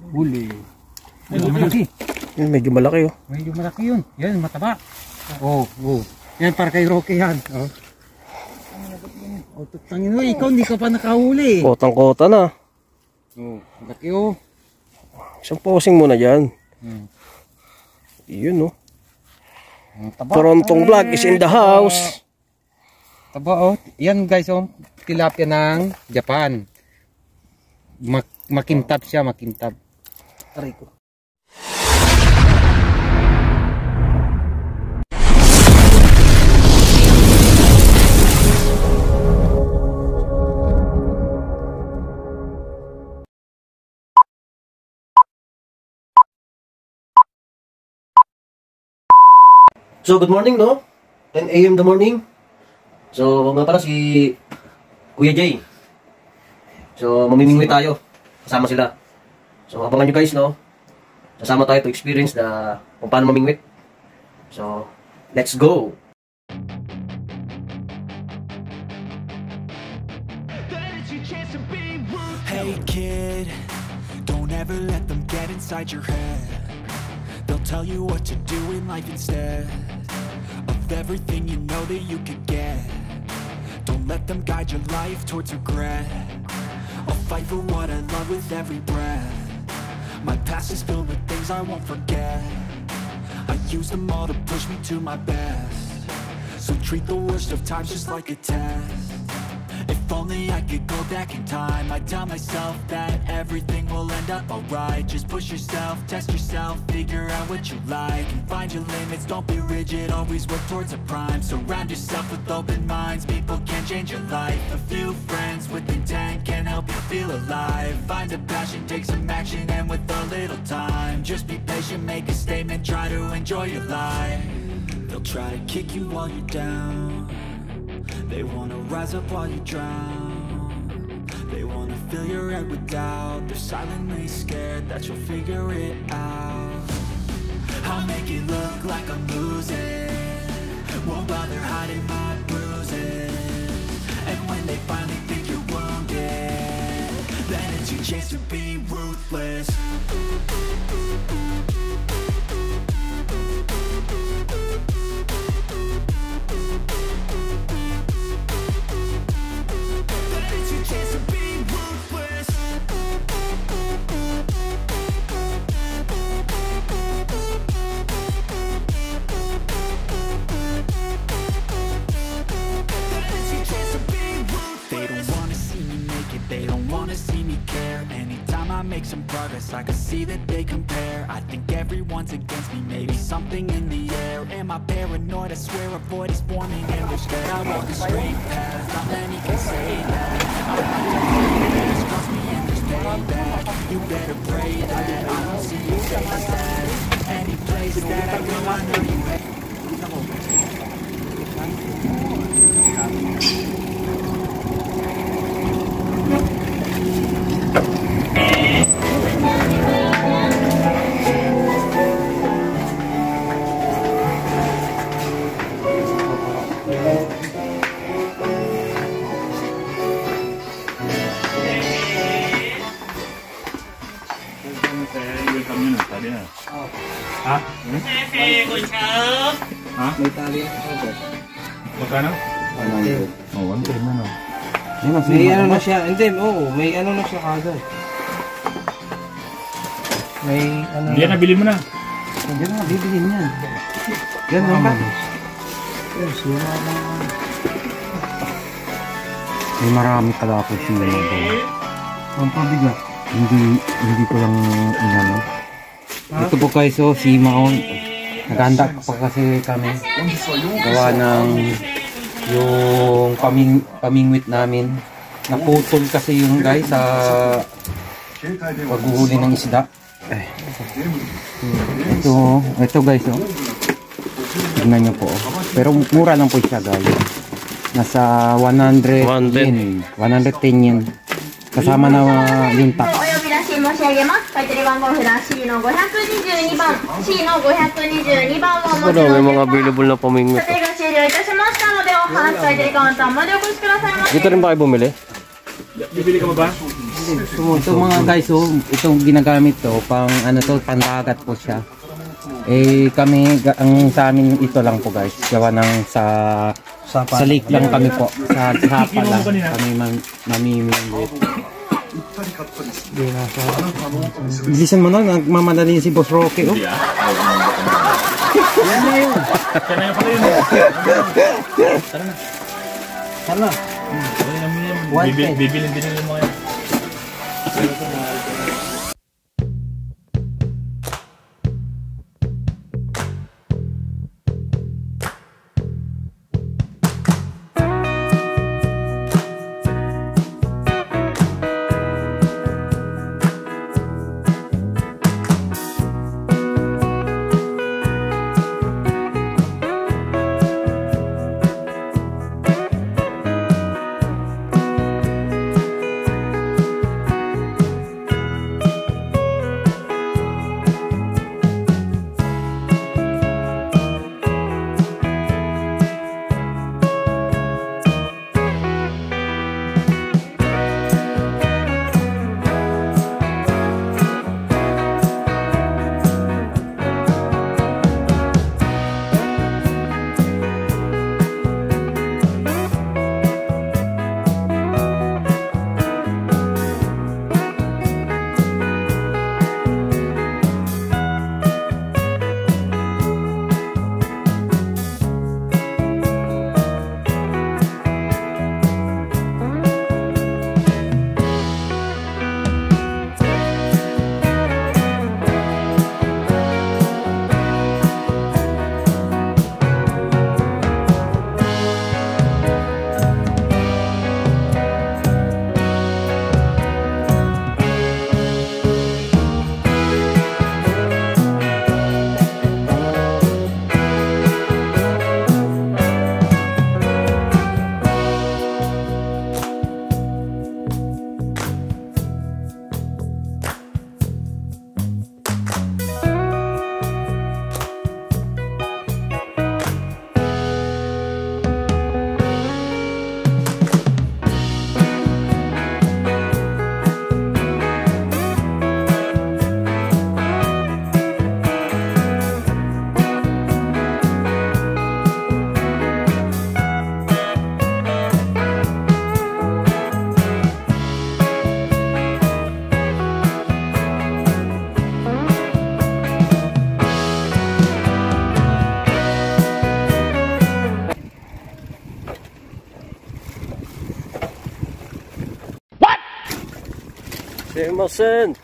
Huli. Medyo malaki. Yan, medyo malaki oh. Medyo malaki yun. Yan, mataba. Oh. Yan, para kay Rocky yan. Oh, tutangin mo, ikaw hindi ka pa nakahuli. Kotang-kota na. Oh, malaki oh. Isang posing muna dyan. Yun oh. Torontong Vlog is in the house. Taba oh. Yan guys oh. Tilapia ng Japan. Makintab siya, makintab. Aray ko. So good morning no? 10 AM the morning. So nga pala si Kuya Jay. So mamimingwi tayo. Kasama sila. So abangan nyo guys no? Kasama tayo to experience kung paano mamingwit. So let's go! Hey kid, don't ever let them get inside your head. They'll tell you what to do in life instead of everything you know that you could get. Don't let them guide your life towards regret. I'll fight for what I love with every breath. My past is filled with things I won't forget. I use them all to push me to my best. So treat the worst of times just like a test. If only I could go back in time, I'd tell myself that everything will end up alright. Just push yourself, test yourself, figure out what you like, and find your limits, don't be rigid, always work towards a prime. Surround yourself with open minds, people can change your life. A few friends with intent can help you feel alive. Find a passion, take some action, and with a little time, just be patient, make a statement, try to enjoy your life. They'll try to kick you while you're down. They wanna rise up while you drown. They wanna fill your head with doubt. They're silently scared that you'll figure it out. I'll make it look like I'm losing, won't bother hiding my bruises. And when they finally think you're wounded, then it's your chance to be ruthless. Make some progress, I can see that they compare. I think everyone's against me, maybe something in the air. Am I paranoid? I swear a void is forming and they're scared. I walk a straight path, not many can say that. I'm not doing trust me and there's payback. You better pray that I don't see you face that. Any place that I go, I know you hate. Ha? Ha? May tali ako. Magkano? 100. Oh, 110 na no. May ano na siya, hindi, may ano na siya kagad. May ano. Hindi na, bilhin mo na. Hindi na, bibilhin yan. Yan naman. Yes, wala na. May marami talapos yung lalabang. Ang pabigat. Hindi ko lang inano. Ito po guys, si Maon. Naganda pa kasi kami. Gawa ng yung pamingwit namin. Naputol kasi yung guys sa paghuhuli ng isda. Ito guys, tignan nyo po. Pero mura lang po siya guys. Nasa 100 yen. 110 yen. Kasama na yung tax. 申し上げます。買取番号札 C の522番 C の522番をお持ちのお客様、査定が終了いたしましたのでお話し買取カウンターまでお越しくださいませ。 Dito rin ba kayo bumili? Bibili ka ba ba? Ito mga guys, oh, itong ginagamit to, pang ano to, pandagat po siya. Eh kami, ang sa amin ito lang po guys, gawa ng sa lake lang kami po, sa sapa lang kami mamimingwit. Bilisan mo na, nagmamadali si Boss Roque, oh. Yan na yun. Yan na yun pala yun. Tara na. Tara na. Bibilin din yung mga yan. Emerson!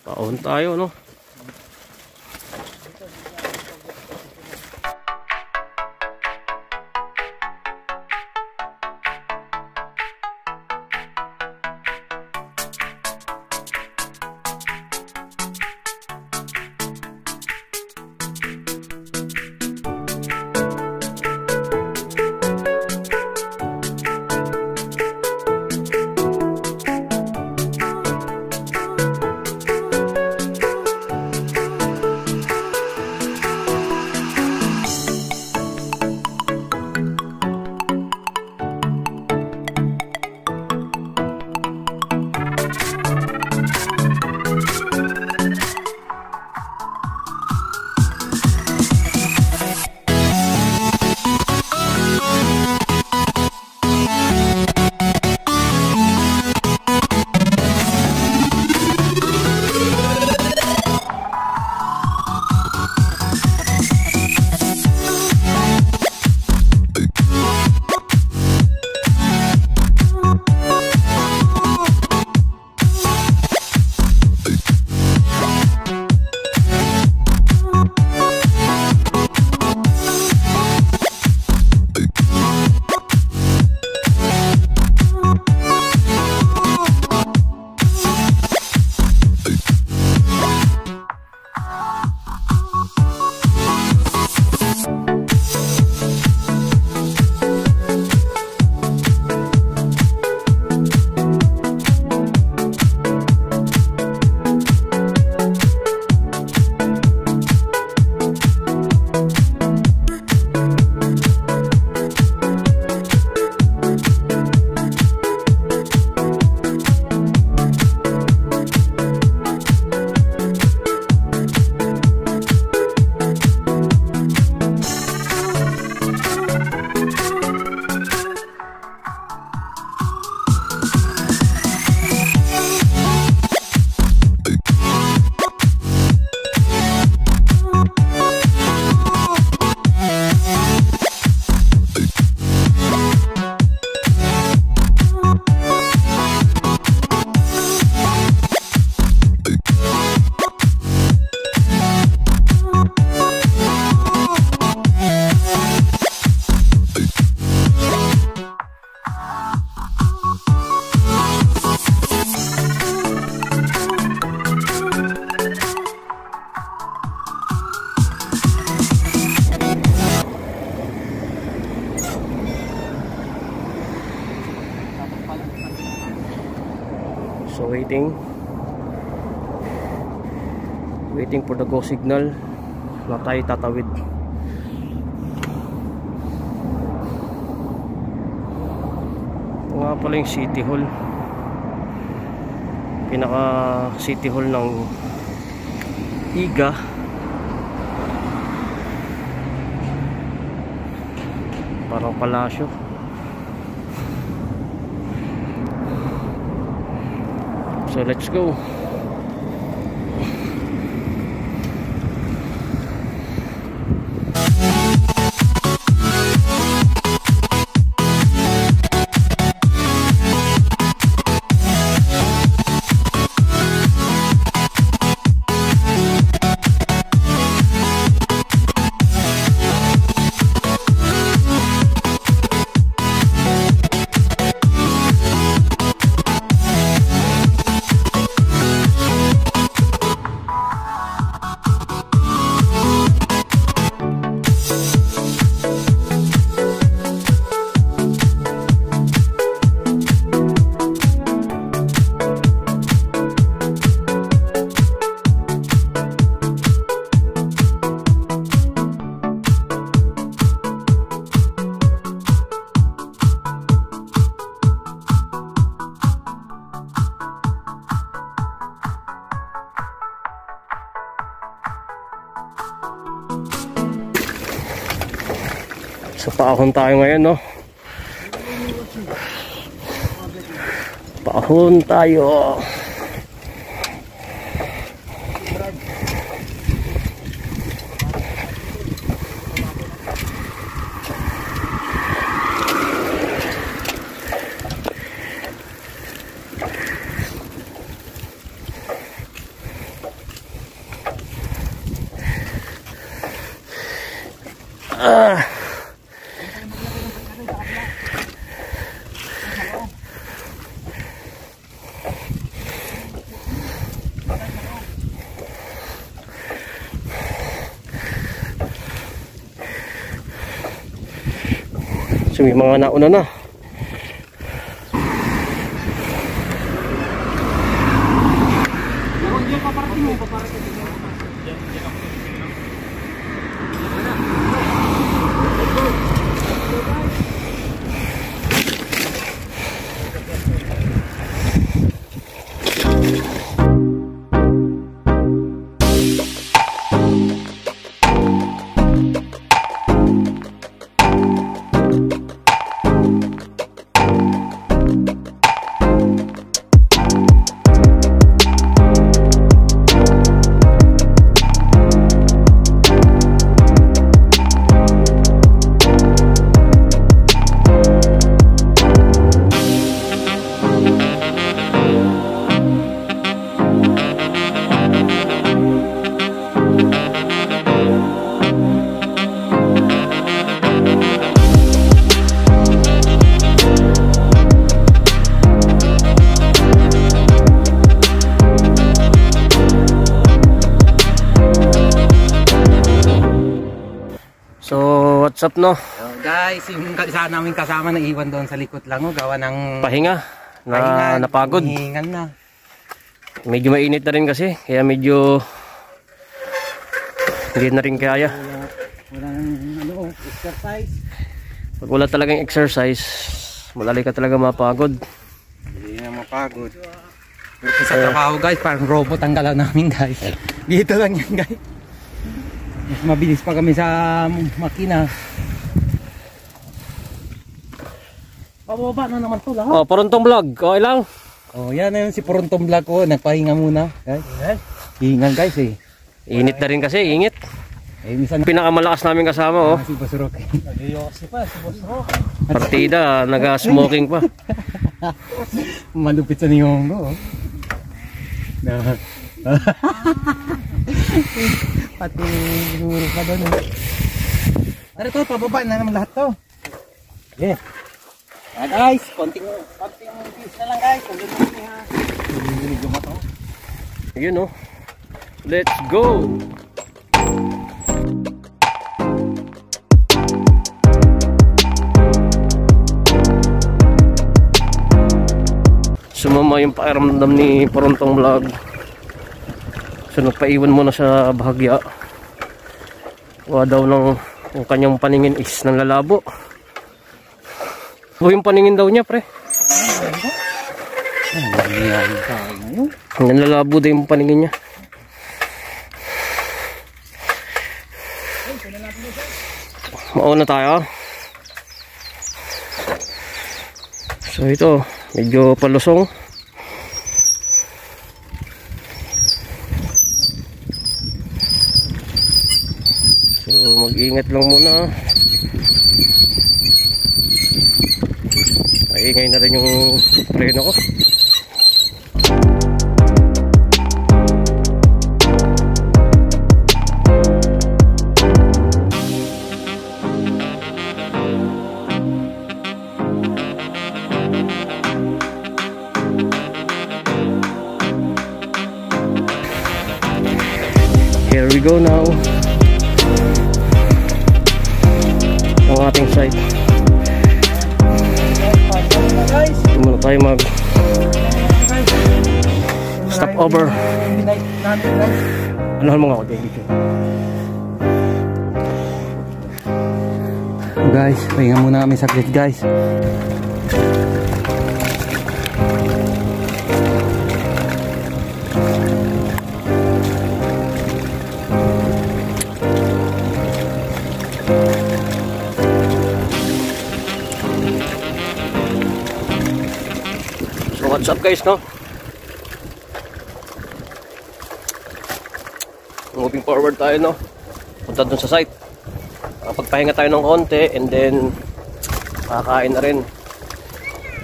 Paon tayo, no? So waiting for the go signal na tayo tatawid. Ito nga pala yung City Hall, pinaka City Hall ng Iga. Parang palasyo. So let's go. So paahon tayo ngayon, no? Paahon tayo. So may mga nauna na. So what's up, no? Guys, yung isa namin kasama na iwan doon sa likod lang, gawa ng Pahinga na napagod. Hihingan na. Medyo mainit na rin kasi, kaya medyo hindi na rin kaya. Walang exercise. Pag wala talagang exercise, madali ka talaga mapagod. Hindi na mapagod. Pero sa trabaho, guys, parang robot ang galaw namin, guys. Dito lang yan, guys. Mas mabilis pa kami sa makina. Pababa na naman to lahat. Oh, Puruntong Vlog, okay lang. Oh, yan na yun si Puruntong Vlog ko. Nagpahinga muna, guys. Hihingan, guys, eh. Init na rin kasi, ingit. Eh, minsan Pinakamalakas namin kasama, oh. si Basurok. Partida, naga-smoking pa. Malupit sa niyongo, oh. Na. Pati siguro pa doon, eh. Ano to, pababa na naman lahat to. Okay. Guys, konting piece na lang, guys. Kung gano'n natin, ha. Hindi yung mato. Yun, oh. Let's go! Sumama yung pakiramdam ni Porontong Vlog. So nagpaiwan muna sa bahagya. Gawa daw ng yung kanyang paningin is nanlalabo. O yung paningin daw niya, pre. Nanlalabo daw yung paningin niya. Mauna tayo. So ito, medyo palusong. So mag-iingat lang muna. Maingay na rin yung preno ko. Here we go now. Ang ating site. Ito muna tayo mag stop over. Ano mo nga ako dito? Guys, pahinga muna kami saglit guys. So what's up guys, no? Moving forward tayo, no? Punta dun sa site. Pagpahinga tayo ng konti and then kakain na rin.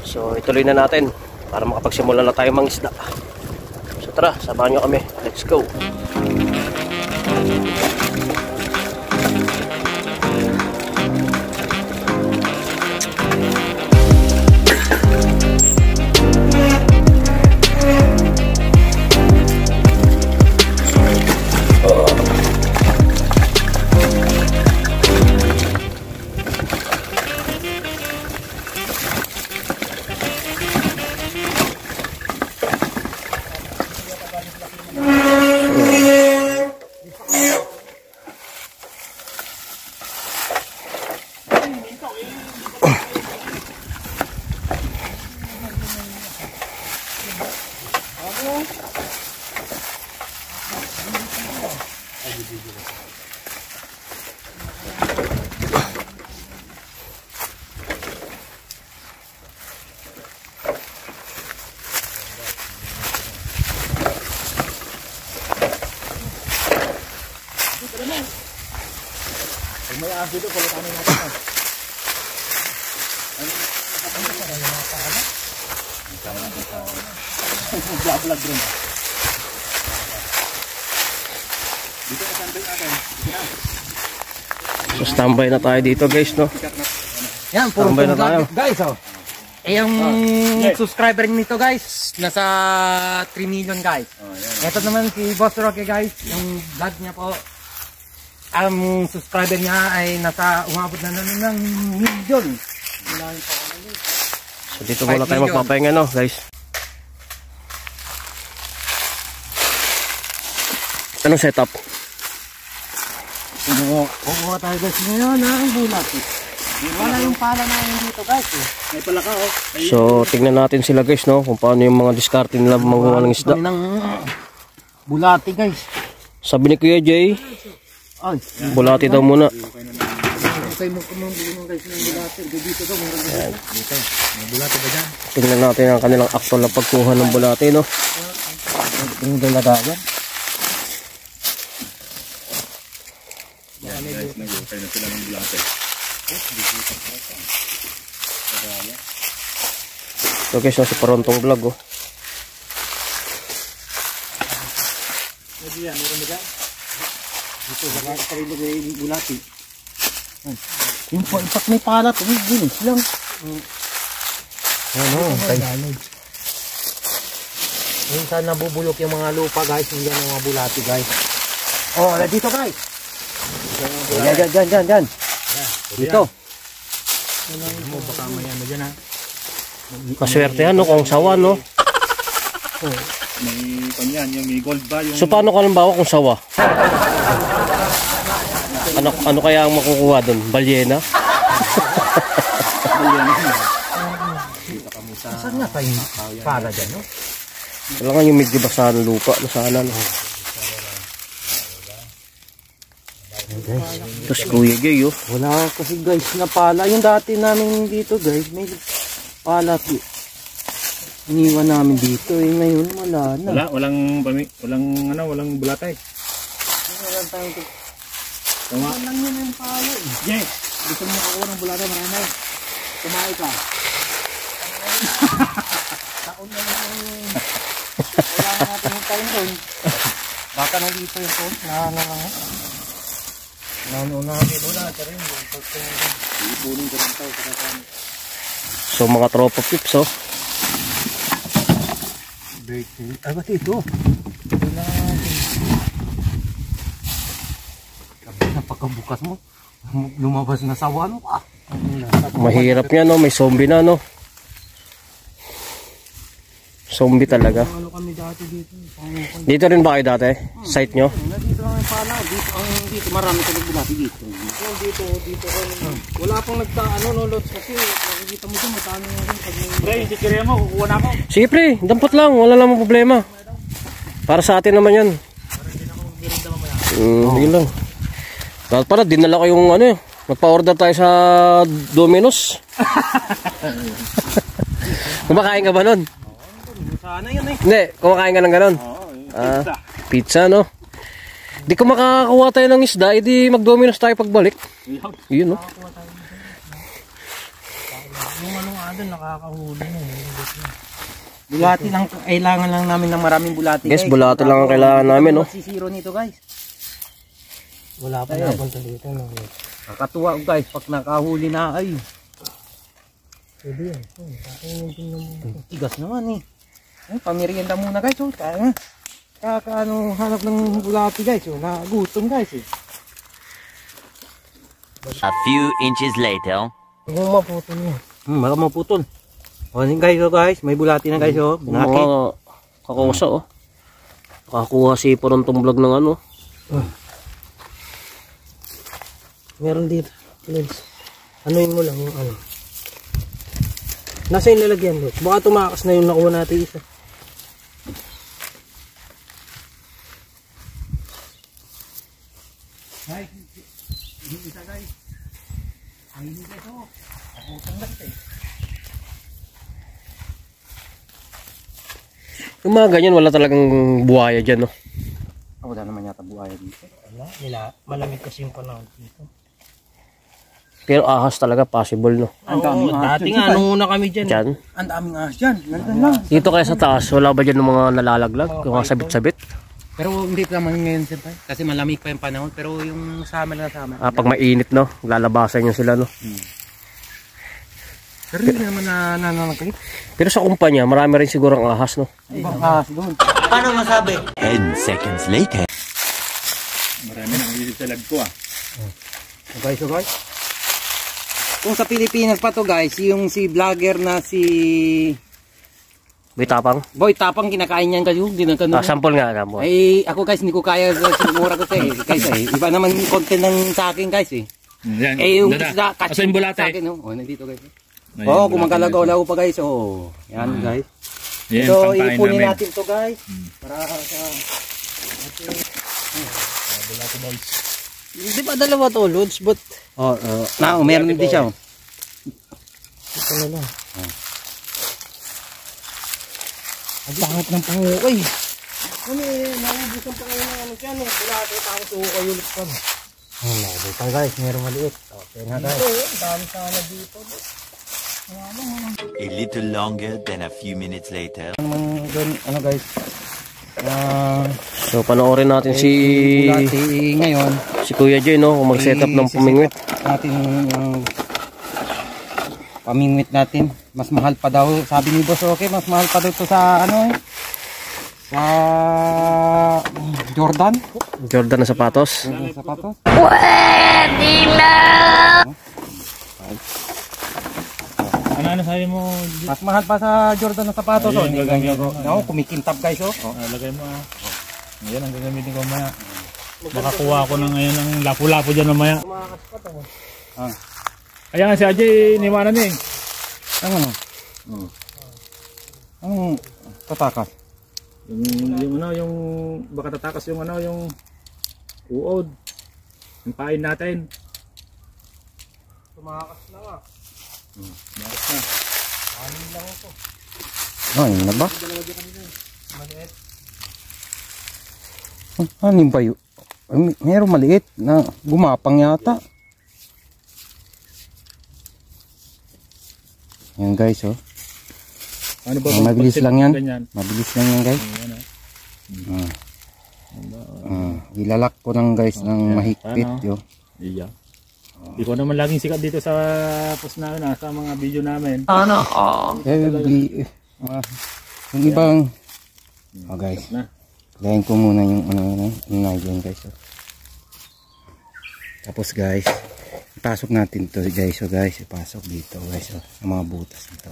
So ituloy na natin para makapagsimula na tayo mangisda. So tara, samahan nyo kami. Let's go. So standby na tayo dito guys, no? Yan, puro Tambay na tayo. guys, oh. Eh, yung subscriber nito guys, nasa 3 million guys. Ito naman si Boss Rocky guys, yung vlog niya po. Ang subscriber niya ay nasa umabot na ng million. So dito muna tayo magpapahinga, no guys? Anong setup? Kukuha tayo guys ngayon ng bulat. Wala yung pala na yun dito guys. May pala ka oh. So tingnan natin sila guys, no? Kung paano yung mga diskarte nila manguha ng isda. Ng bulati guys. Sabi ni Kuya Jay, Ay, bulati daw muna. okay mo kumambili ng guys ng bulati. Dito daw meron dito. May bulati ba dyan? Tingnan natin ang kanilang actual na pagkuha ng bulati, no? Yung daladagan. Nag-ukay na sila ng bulate. So guys, si Porontong Vlog, oh. Dito, wala ka rin yung bulati. Yung impact may palat, ginis lang. Ano, guys. Minsan nabubulok yung mga lupa guys, hindi yung mga bulati guys. Oh, dito guys. Diyan. Dito. Kaswerte, no? Kung sawa, no? May kanyan, yung may gold ba yung... So paano ka halimbawa kung sawa? Ano kaya ang makukuha doon? Balyena? Saan nga tayo para dyan, no? Kailangan yung medyo basahan ng lupa. Sana, no? Ito si Kuya Jay, oh. Wala kasi guys na pala. Yung dati namin dito guys, may pala. Iniwan namin dito eh. Ngayon wala na. Walang bulatay. Wala tayong Tama. lang yun yung pala eh. Jay, gusto mo makakuha ng bulatay marami. Kumain ka. Taon na lang yung... Wala na natin yung time doon. Baka nandito yung phone. So mga tropa pips, oh. Ay, ba't ito? Napakabukas mo. Lumabas na sawa, no? Mahirap yan, no? May zombie na, no? Zombie talaga. Ano kami dati dito? Dito rin ba kayo dati? Site nyo? Dito lang yung pala. Dito marami ka nagbulati dito. Dito. Wala pang no, lods kasi. Nakikita mo dito, matano yung pag Pre, yung chichirya mo, kukuha na ako. Sige pre, dampot lang. Wala namang problema. Para sa atin naman yan. Hindi lang. Dahil pala, dinala ko yung ano eh. Magpa-order tayo sa Domino's. Kumakain ka ba nun? sana yun eh. Hindi, kumakain ka ng ganon. Pizza. Pizza, no? Di ko makakakuha tayo ng isda, edi mag-Domino's tayo pagbalik. Yun, no? Yung ano nga doon, nakakahuli na. Bulati lang, kailangan lang namin ng maraming bulati. Guys, bulati lang ang kailangan namin, no? Masisiro nito guys. Wala pa napunta dito, no? Nakatuwa guys, pag nakahuli na ay. Pwede yan. Tigas naman eh. Ay, pamirienda muna guys, oh. Kakaano hanap ng bulati guys, oh. Nagutom guys eh. A few inches later. Huwag maputol mo. Baka maputol. O guys, oh guys, may bulati na guys, oh. Nakit. Mga kakusa, oh. Nakakuha si Porontong Vlog ng ano. Meron dito. Anuin mo lang yung ano. Nasa yung lalagyan, Lord? Baka tumakas na yung nakuha natin isa. Guys, hindi isa guys. Ay, hindi guys, oh. Nakutang guys eh. Yung mga ganyan, wala talagang buhaya dyan, no? Wala naman yata buhaya dito. Wala. Malamig kasi yung panahon dito. Pero ahas talaga possible, no? Ang daming ahas. Dati nga, nung una kami dyan. Dyan? Ang daming ahas dyan. Nandun lang. Dito kaya sa taas, wala ba dyan ng mga nalalaglag? Yung mga sabit-sabit? Pero hindi naman ngayon siyempre. Kasi malamig pa yung panahon. Pero yung summer na summer. Pag mainit, no? Lalabasan nyo sila, no? Pero hindi naman nananagkay. Pero sa kumpanya, marami rin siguro ang ahas, no? Ibang ahas doon. 10 seconds later. Marami nang visit sa lab ko Okay, so guys. Kung sa Pilipinas pa to guys, yung si vlogger na si Boy Tapang? Boy Tapang, kinakain niyan kayo. Sample nga, sample. Ay, ako guys, hindi ko kaya mura ko eh. Guys, iba naman yung content ng sa akin guys eh. Yan. Yung isda, Asa yung sa bulate? akin, oh. Nandito guys. Oh, kumagalagaw-law pa guys. Oh, yan guys. Yan, So, pangkain ipunin namin. natin to guys. Para sa... Bulate boys. Di ba dalawa to, Lods? But, meron din siya. ito na lang. Ang pangit ng pangukay. Ano eh, naubos ang pangalan ng ano dyan, bulate, tapos ukay ulit pa. Dito guys, meron maliit. Okay na guys. Ito, dami sana dito. A little longer than a few minutes later. Ano guys? So, panoorin natin si Bulati ngayon. Kuya Jay, no? Kung mag-setup ng pumingwit. Natin yung pamingwit natin. Mas mahal pa daw. Sabi ni Boss, okay, mas mahal pa daw ito sa ano eh. Sa Jordan. Jordan na sapatos. Jordan sapatos. Ano sabi mo? Mas mahal pa sa Jordan na sapatos. Ayun, Oh. gagamitin ko. Ako, kumikintab guys. Oh. Lagay mo Ayan ang gagamitin ko mamaya. Makakuha ko ng ngayon ng lapu-lapu dyan mamaya. Ayan nga si Ajay, iniwanan eh. Ang ano? Ang tatakas. Yung baka tatakas yung uod. Yung pain natin. Tumakas na nga. Tumakas na. Anin lang ako. Yun na ba? Maliit. Ano ba yun? Meron maliit na gumapang yata. Yan guys, oh. Ano ba Mabilis lang yan. Ganyan? Mabilis lang yan guys. Ilalak ko ng guys ng mahigpit yun. Iya. Ikaw naman laging sikat dito sa post na sa mga video namin. Yung ibang guys. Layan ko muna yung yan guys. Oh. Tapos guys, ipasok natin to guys. So guys, ipasok dito guys. Oh, ang mga butas nito.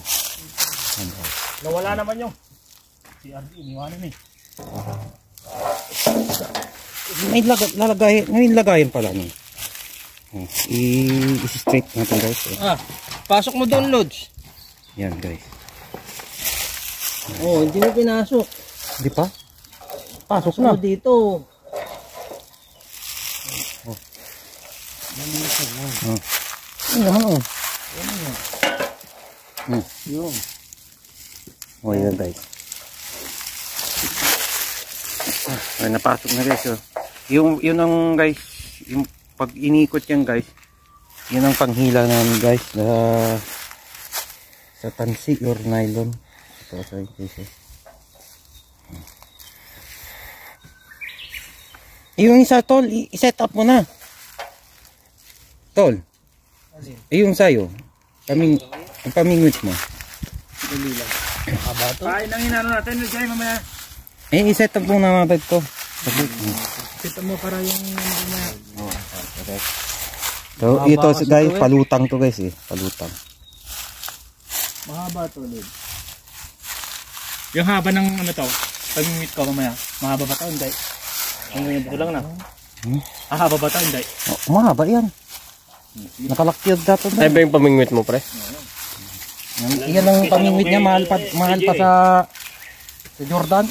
Nawala naman yung CRD, iniwanan eh. May lagayan pala no. I-straight natin guys. Pasok mo doon, Lods. Yan guys. Oh, hindi mo pinasok. Di pa? Pasok Pasok na. mo dito. Ayun naman oh. Yun. Oh, yan guys. Ay, napasok na guys. Oh. Yun ang guys, yung pag inikot yan guys, yun ang panghila namin guys sa tansi or nylon. Ito sa guys. Yung isa tol, i-set up mo na. Tol. Yung sayo. Ang pamingwit mo. Pain ang inano natin, Jay, mamaya. I-set up mo na natin to. Kita mo para yung mamaya. Okay. So, ito guys, palutang to guys eh. Palutang. Mahaba to, Lid. Yung haba ng ano to, pag-meet ko mamaya, mahaba ba to? Hindi. Ang ganyan lang na. Haba ba to? Hindi. Oh, mahaba yan. Nakalakyod dato na. Ay ba yung pamingwit mo, pre? Yan ang pamingwit niya, mahal pa sa Jordan.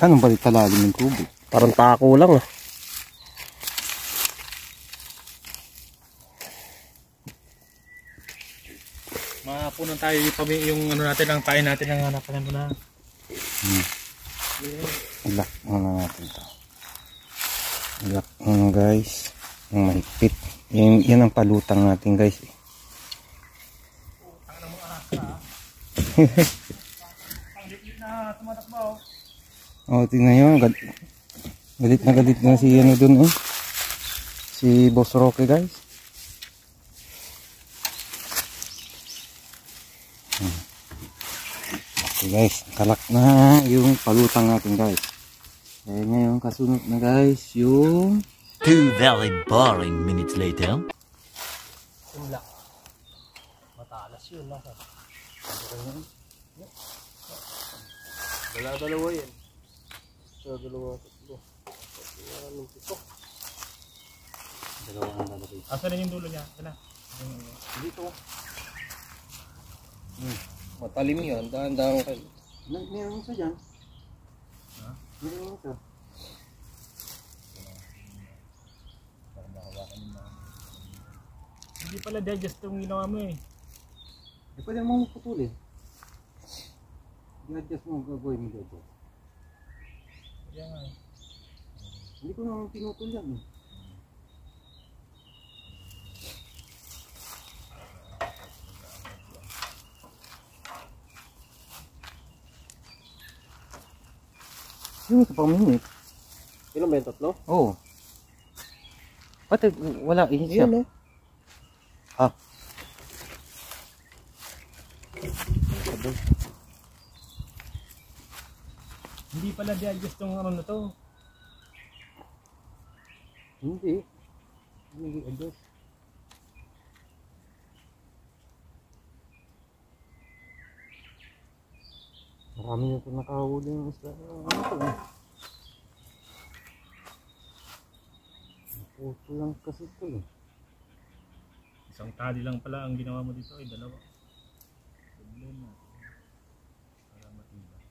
Anong balik talalim ng tubig? Parang tako lang ah. Mapunan tayo yung ano natin, ang pain natin ang hanapan mo na. Ilak muna natin ito. Ilak muna guys. Yung mahigpit. Yan ang palutang natin guys. Oh, tingnan nyo. Galit na si ano dun oh. Si Boss Rocky guys. Okay guys, kalak na yung palutang natin guys. Eh ngayon kasunod na guys yung 2 very boring minutes later. Matalas yun lang. Dalawa yan. So, dalawa. Asa na yung dulo niya? Asa na? Dito. Matalim yun. Dahan-dahan kayo. meron isa dyan. Meron isa. Hindi pala digest yung ginawa mo eh. Pwede mo putulin. I-adjust mo, gagawin mo dito. Kaya nga eh. Hindi ko naman pinutol yan eh. Yung ito pang minute. Ilan ba yung tatlo? Oo. Pati wala isa. Yun, no? Ah. Hindi pala digest yung ano na to. Hindi. Hindi adjust. Marami na ito nakahuli ng isla. Ano ito eh? Puto lang kasi ito eh. Isang tali lang pala ang ginawa mo dito ay dalawa. Problema. Para matibay.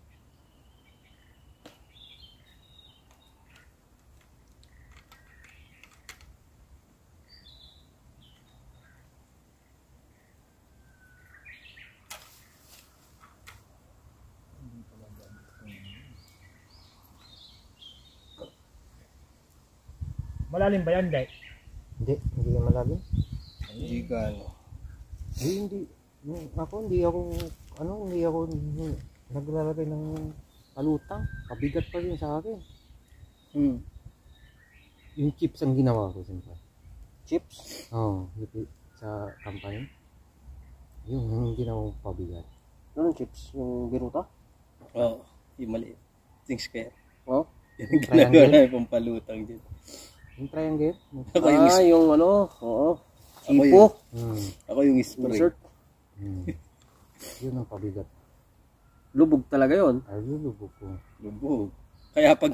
Malalim ba yan, Day? Hindi yan malalim. Hindi ka ano. Hindi. Hindi ako naglalagay ng palutang. Kabigat pa rin sa akin. Yung chips ang ginawa ko siyempre. Chips? Oo, sa company. Yung ginawa ko pabigat. Anong chips? Yung biruta? Oo, yung maliit. Yung square. Oh? Yan ang ginagawa na yung pampalutang dyan. Yung triangle? Ako yung, Yung ano, oo. ako Sipo. ako yung spray. Insert. Yun ang pabigat. Lubog talaga yon. Ay, lulubog ko. Lubog. Kaya pag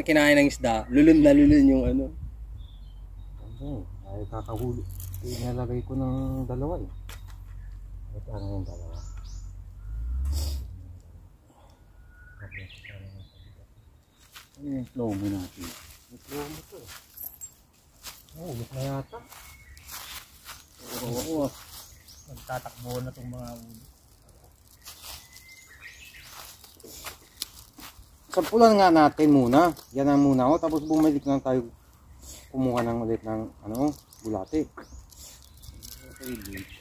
kinain ng isda, lulun na lulun yung ano. Ay, kakahuli. Inalagay ko ng dalawa eh. Ito ano yung dalawa. Ano yung flow mo natin? Yung flow mo to eh. Ulit na yata. Oo. Nagtatakbo na itong mga ulo. Sampulan nga natin muna. Yan ang muna ako. Tapos bumalik lang tayo kumuha ng ulit ng ano, bulate.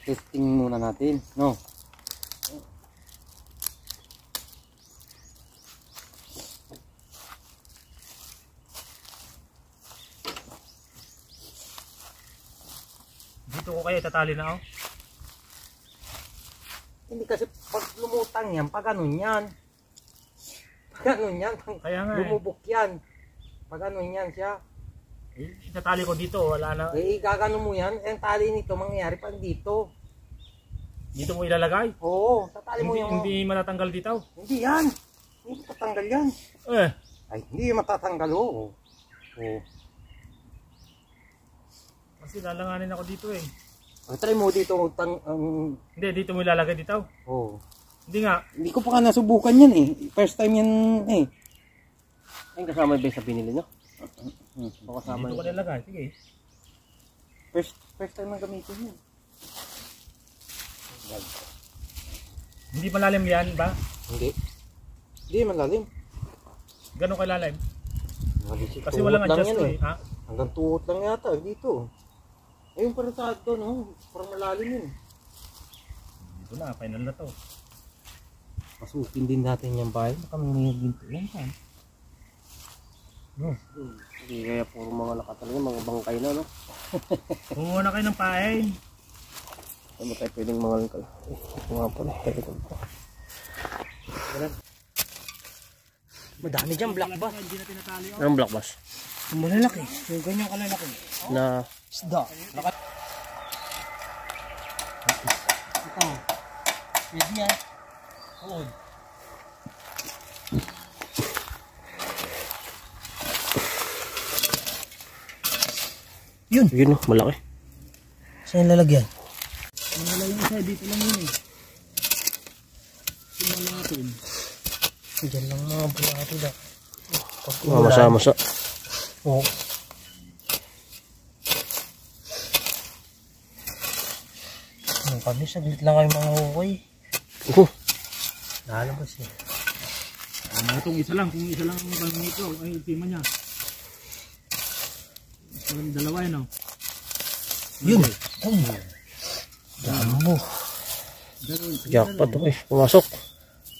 Testing muna natin. No? Dito ko kaya itatali na ako. Hindi kasi pag lumutang yan, pag ganun yan. Pag ganun yan, Kaya nga lumubok yan. Pag ganun yan siya. Itatali ko dito, wala na. Eh, gagano mo yan. Ang tali nito, mangyayari pa dito. Dito mo ilalagay. Oo, tatali mo yung... Hindi matatanggal dito. Hindi yan. Hindi matatanggal yan. Ay, hindi matatanggal, oo. Oo. Kasi lalanganin ako dito eh. Try mo dito, Hindi, dito mo ilalagay dito. oo. Hindi nga. Hindi ko pa nga nasubukan yan eh. First time yan eh. Ayun kasama yung sa binili nyo? O kasama Dito ko nilagay. Sige. First time na gamitin yan. Hindi malalim yan ba? Hindi. Hindi malalim. Gano'ng kalalim? Kasi Tuhod walang lang adjust yan to eh. Ha? Hanggang tuhod lang yata dito. Ayun parang sa doon, no? Parang malalim yun. Dito na, final na to. Pasukin din natin yung bahay. Baka may ginto yan pa. Hindi kaya puro mga nakatali, mga bangkay na, no? Kumuha na kayo ng pain. Ano tayo pwedeng mga langkal? Ito nga pala. Madami dyan, black bass. Hindi na tinatali. Anong black bass? Yung malalaki. Yung ganyan kalalaki. Na Isda. Ito. Pwede yan. Oo. yun, no, malaki. Saan lalagyan? Wala yung isa, dito lang yun eh. Simula natin. Diyan lang mga bulati da. Masa-masa. Oo. Ang kami, saglit lang kayo mga hukay. Nalabas eh. Itong isa lang, kung isa lang ang bangin ito, ay tima niya. Parang dalawa yun oh. Yun! Dambo. Jackpot to eh, pumasok.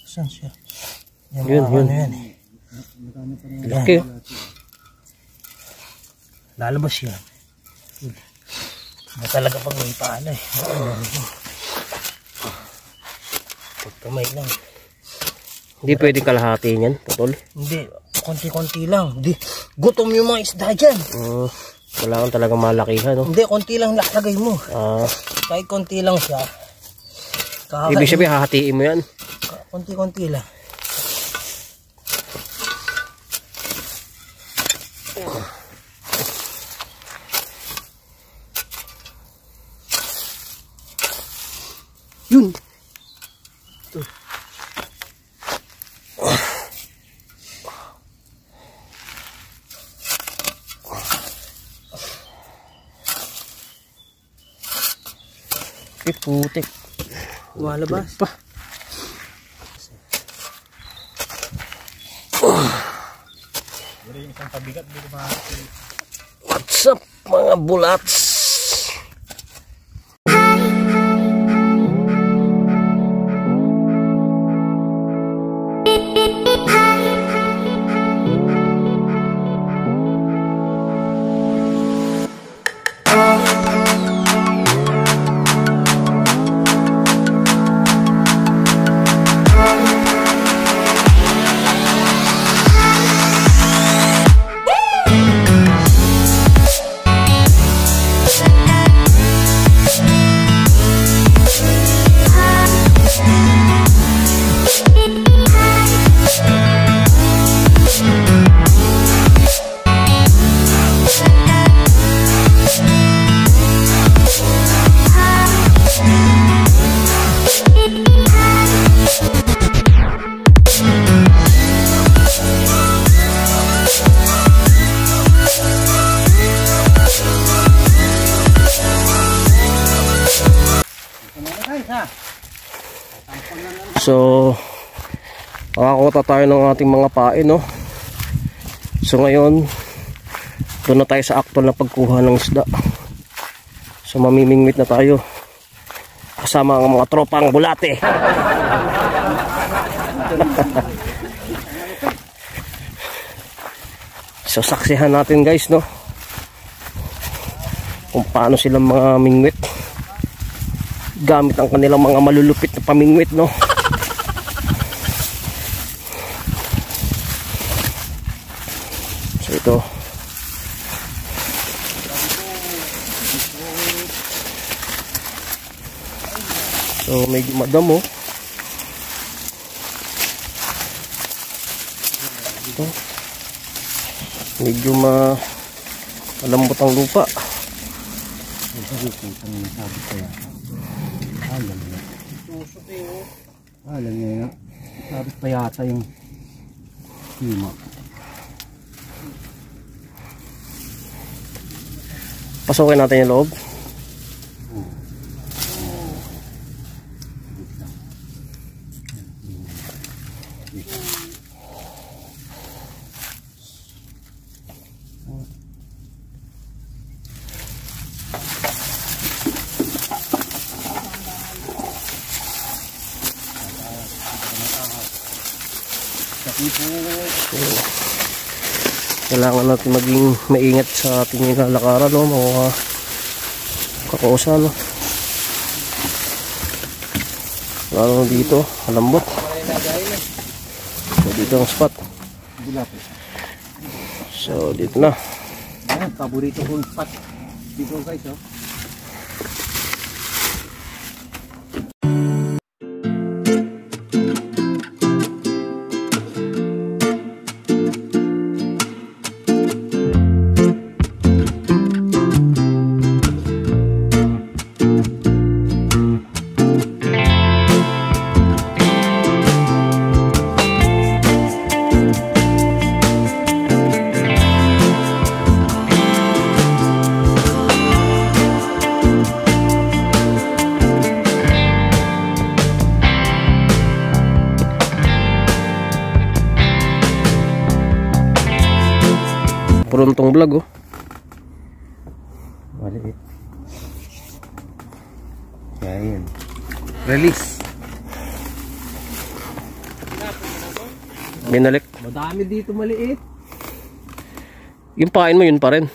Saan siya? Yun, yun. Ano yan eh. Laki oh. Lalabas yan. Ba talaga pag may paala eh. Pagkamay lang. Hindi pwedeng kalahati niyan, putol. Hindi, konti-konti lang. Di, gutom yung mga isda dyan. Kailangan talagang malakihan, no? Hindi, konti lang lagay mo. Kahit konti lang siya. Ibig sabihin, hahatiin mo yan. Konti-konti lang. Yun. Putik. Lumalabas. Pa. What's up mga bulats? So, makakota tayo ng ating mga pain, no? So ngayon, doon na tayo sa actual na pagkuha ng isda. So mamimingwit na tayo kasama ang mga tropang bulate. So saksihan natin guys, no? Kung paano silang mga mingwit gamit ang kanilang mga malulupit na pamingwit, no? So ito, so medyo madamo. Ito medyo malambot ang lupa. Alam niya na. Sabit pa yata yung sima. Pasukin natin yung loob. Kailangan natin maging maingat sa ating nilalakaran, no, mga kakausa, no? Lalo dito, malambot. So dito ang spot. So dito na. Ayan, paborito kong spot dito guys, oh. Puruntong vlog, oh. Maliit. Yan. Release. Binalik. Madami dito maliit. Yung pain mo, yun pa rin.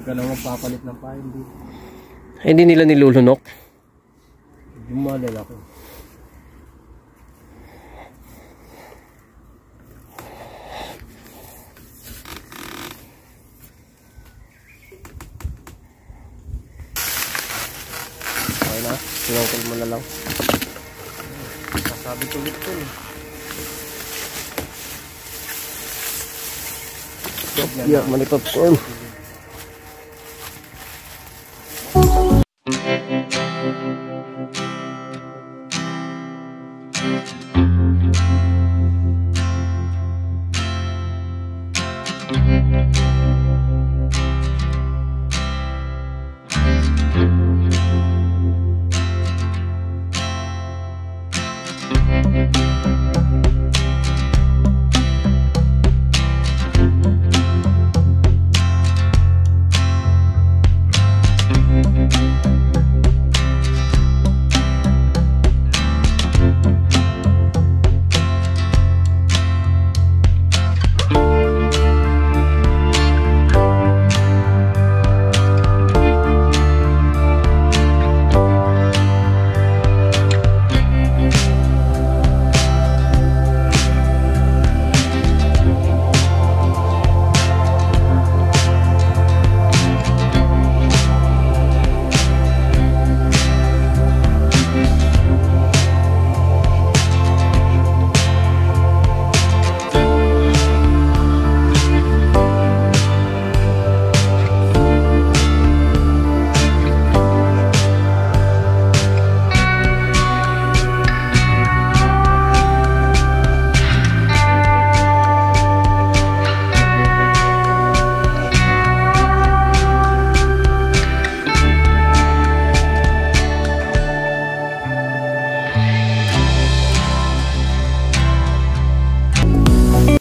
Ikaw lang magpapalit ng pain dito. Hindi nila nilulunok. Yung malalaki. Ha? Sinungkol mo na lang. Sabi ko ulit ko eh. Yeah, mani popcorn.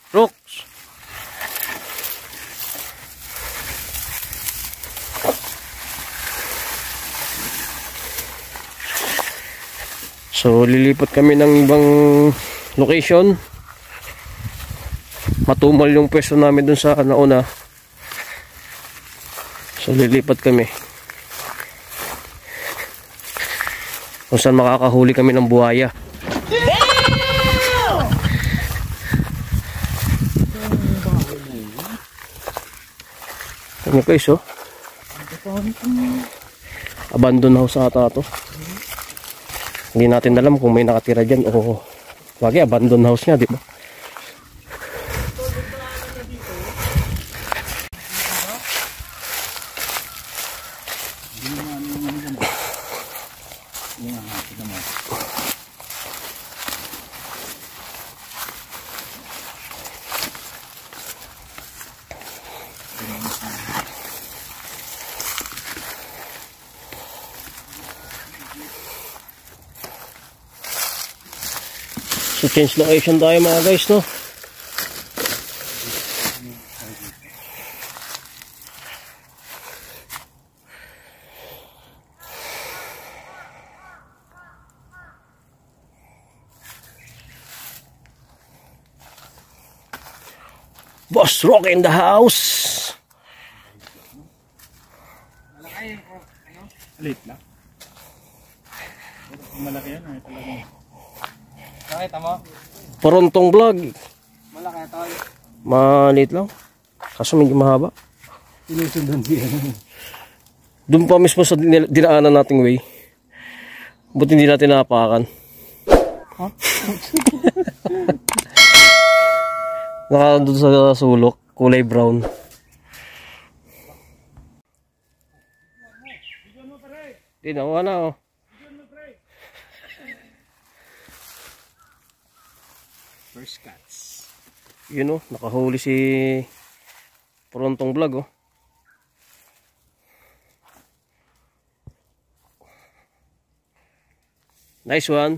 Rooks. So lilipat kami ng ibang location. Matumal yung pwesto namin dun sa nauna. So lilipat kami kung saan makakahuli kami ng buhaya. Ano guys, oh? Abandon house ata to. Hindi natin alam kung may nakatira dyan o wagi abandon house niya, di ba? So change location tayo mga guys, no? Boss Rock in the house. Malaki ano? Late lang. Malaki yan ay talaga. Nakita mo? Porontong vlog. Malaki ito. Maliit lang. Kaso medyo mahaba. Sinusundan siya. Doon pa mismo sa dinaanan nating way. Buti hindi natin napakan. Huh? Nakandun sa sulok, kulay brown. Di nakuha na, oh. First cuts. Yun, oh, nakahuli si Porontong Vlog, oh. Nice one.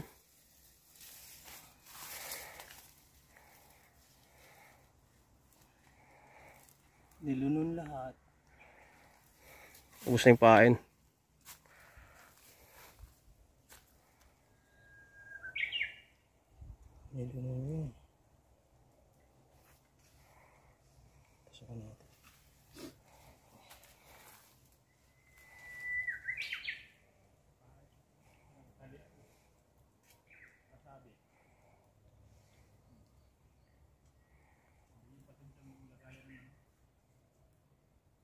Nilunon lahat. Ubus na yung pain. Nilunon yun. Pasukan natin.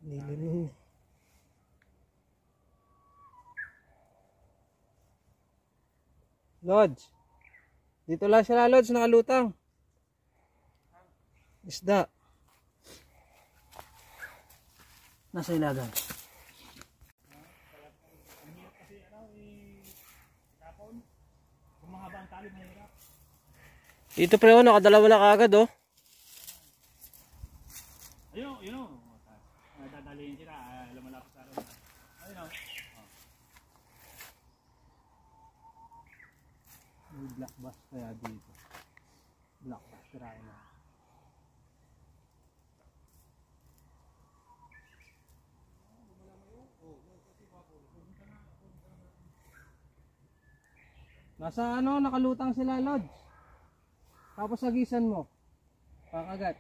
Nilunon. Lods. Dito lang sila, Lods, nakalutang. Isda. Nasa ilagan. Dito pre, oh, nakadalawa na kaagad, oh. Ayun, yun o. Dadalihin sila, lumalapit sa araw. Ayun o. May black bass kaya dito. Black bass, tirahin na. Nasa ano, nakalutang sila, Lods. Tapos agisan mo. Pakagat.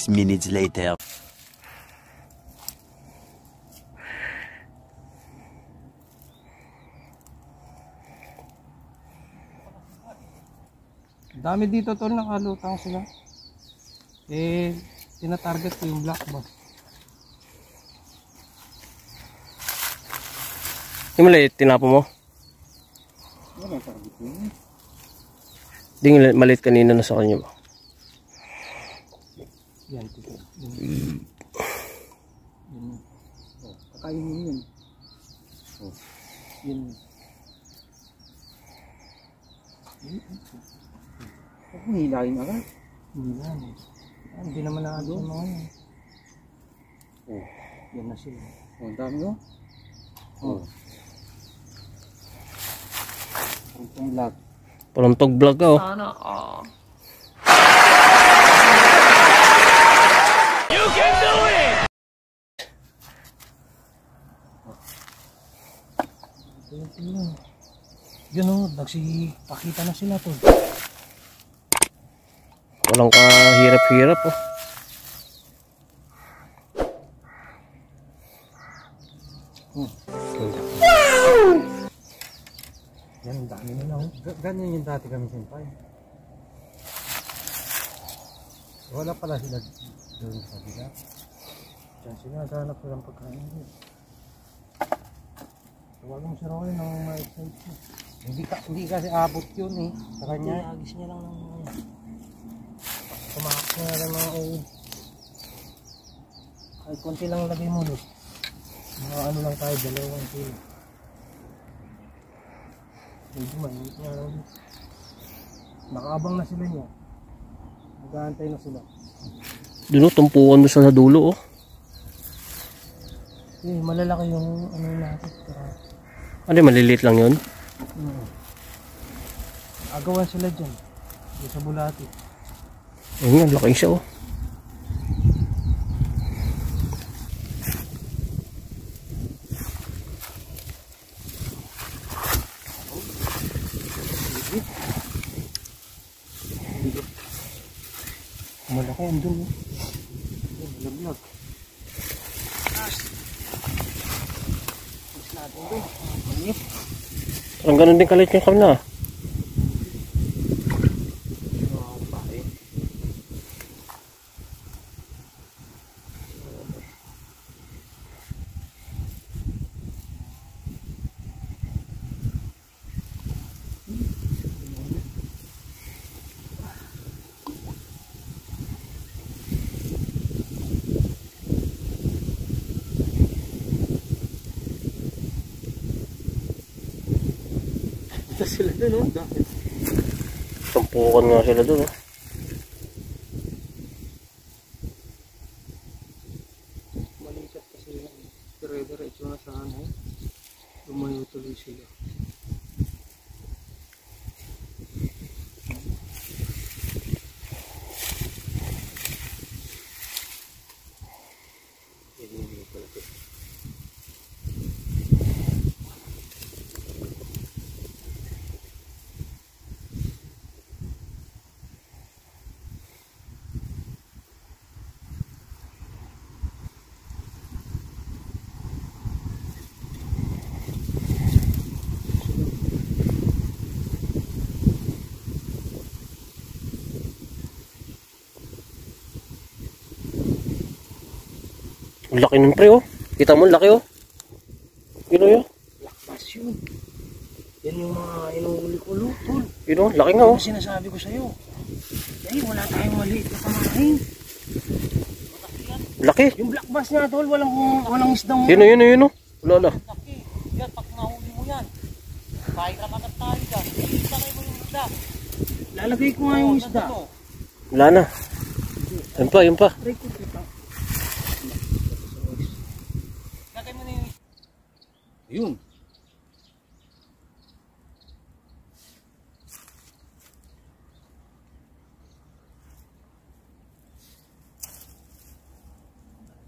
minutes later. Dami dito tol, nakalutang sila. Eh, tinatarget ko yung black bass. Yung maliit, tinapo mo? Wala target ko yun. Di maliit kanina na sa kanya ba? Yan, tito. Yan. Oh, kakain mo yun. Oh, yun. Huwag mo hilahin agad. Hilahin. Hindi naman nakadun mga yan. Oh, yan na sila. Oh, dami mo. Oh. Puntong vlog. Puntong vlog ka, oh. Sana all. You can do it! Yun o, nagsipakita na sila to. Walang kahirap-hirap, oh. Yan, dami nila o. Ganyan yung dati kami senpai. Wala pala sila doon sa bila. Diyan sila, naghanap silang pagkain. Tawagan mo si Roy ng ma-excite siya. Hindi kasi abot yun eh. Sa kanya. Agis niya lang ng mga. Kumakak niya lang mga old. Kahit konti lang lagay mo doon. Mga ano lang tayo, 2 kilo. Medyo mainit nga lang. Nakaabang na sila niya. Nag-aantay na sila. Doon, tumpukan mo sa dulo, oh. Eh, malalaki yung ano natin. Ano, maliliit lang yun? Agawan sila dyan. Dito sa Bulati. Ayun, laki siya, oh. Malaki yan dun, eh. Malaglag. Parang ganun din kalit yung kamna. Sila dun, oh. Tumpukan nga sila doon, oh. Malikat kasi yan. Dire-diretso na sa ano. Lumayo tuloy sila. Laki nun pre oh. Kita mo laki oh. Yun oh yun. Lakpas yun. Yan yung mga inuuli ko tol. Yun oh, laki nga oh. Yung sinasabi ko sa'yo. Eh, wala tayong maliit na kamahin. Laki. Yung black bass niya tol, walang isdang. Yun oh, yun oh, yun oh. Wala. Laki. Yan, pag nahuli mo yan. Pahiram agad tayo dyan. Ilagay mo yung isda. Lalagay ko nga yung isda. Wala na. Yun pa, yun pa. Lagay mo na yung isda. Yun.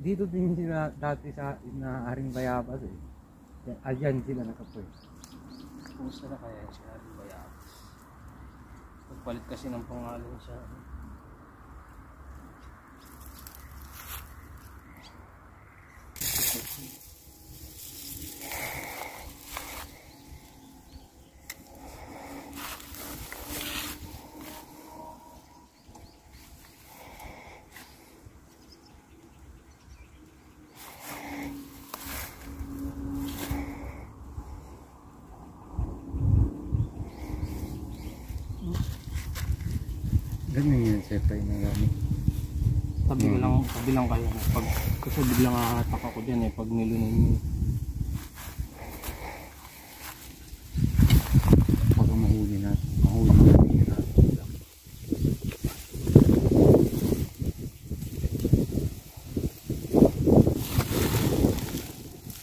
Dito din sila dati sa Aring Bayabas eh. Ayan sila nakapoy. Kumusta na kaya si Aring Bayabas? Pagpalit kasi ng pangalan siya. Ganun yun, siyempre na gamit. Tabi lang kayo. Pag, kasi biglang hahatak ako dyan eh, pag nilunin mo. Pag mahuli natin.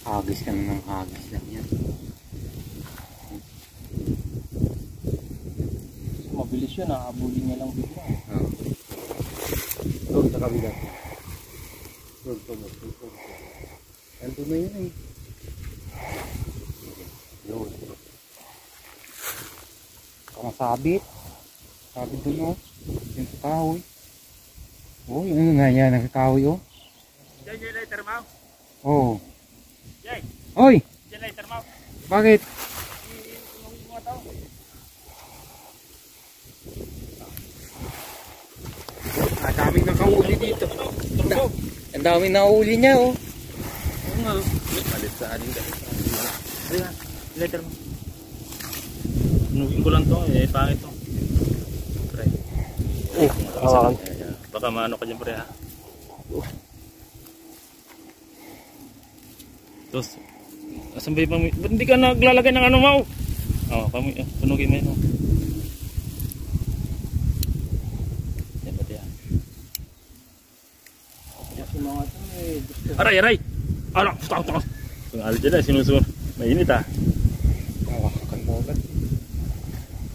Hagis ka na ng hagis lang yan. Mabilis yun, habulin niya lang bigla. Oo. Doon sa kabila. Doon. Ando na yun eh. Yun. Sabit. Sabit doon oh. Yung sa kahoy. Oh, yung nga yan, nakakahoy oh. Diyan yung lighter mo? Oo. Jay, Oy! diyan lighter mo? Bakit? Ang daming nakahuli dito. Ang daming nakahuli niya oh. Oo nga. Palit sa aling ka. Ayan, lighter mo. Nugin ko lang to eh, pangit to. Pre. Hawakan. Baka maano ka dyan pre ha. Tapos, asan ba yung pamit? Ba't hindi ka naglalagay ng ano mo? Oo, tunugin mo yun. Yan ba yan? Aray! Alak! Takot! Kung alit dyan sinusunod. Mainit ha. Hawakan mo agad.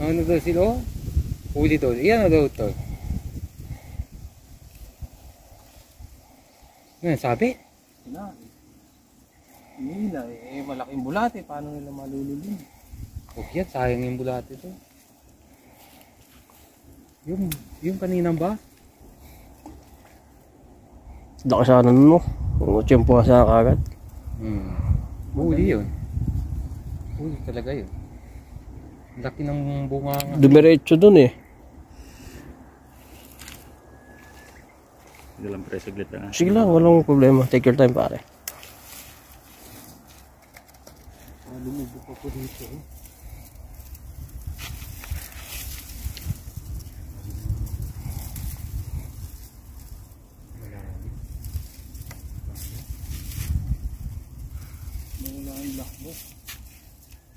Ano daw sila? Huli daw. Iyan daw ito. Ano sabi? Hindi nila eh, malaking bulate. Paano nila malululin? Oh yan, sayang yung bulate ito. Yung kaninang ba? Laki sana nun mo. Tiyempo ka sana kagad. Huli yun. Huli talaga yun. Laki ng bunga nga. Dumiretso dun eh. Hindi lang pre, saglit lang ha. Sige lang, walang problema. Take your time pare. Lumubog ako dito eh.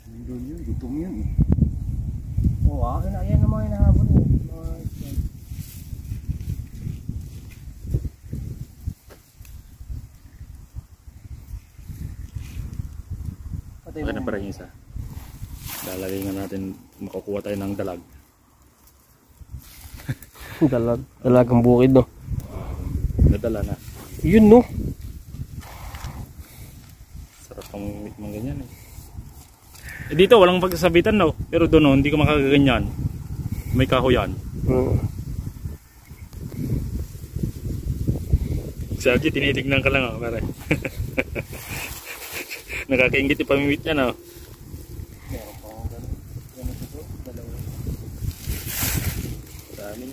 Nandun yun, gutom yun eh. Oo, ayan ang mga hinahabol eh. Okay na para yung isa. Lalagay nga natin, makukuha tayo ng dalag. Dalagang bukid no. Nadala na. Yun no. Sarap ang mga ganyan eh. Dito walang pagsasabitan no. Pero doon no, hindi ko makakaganyan. May kahoyan. Si Algie, tinitignan ka lang oh, pare. Nakakaingit yung pamimit niya no. Dami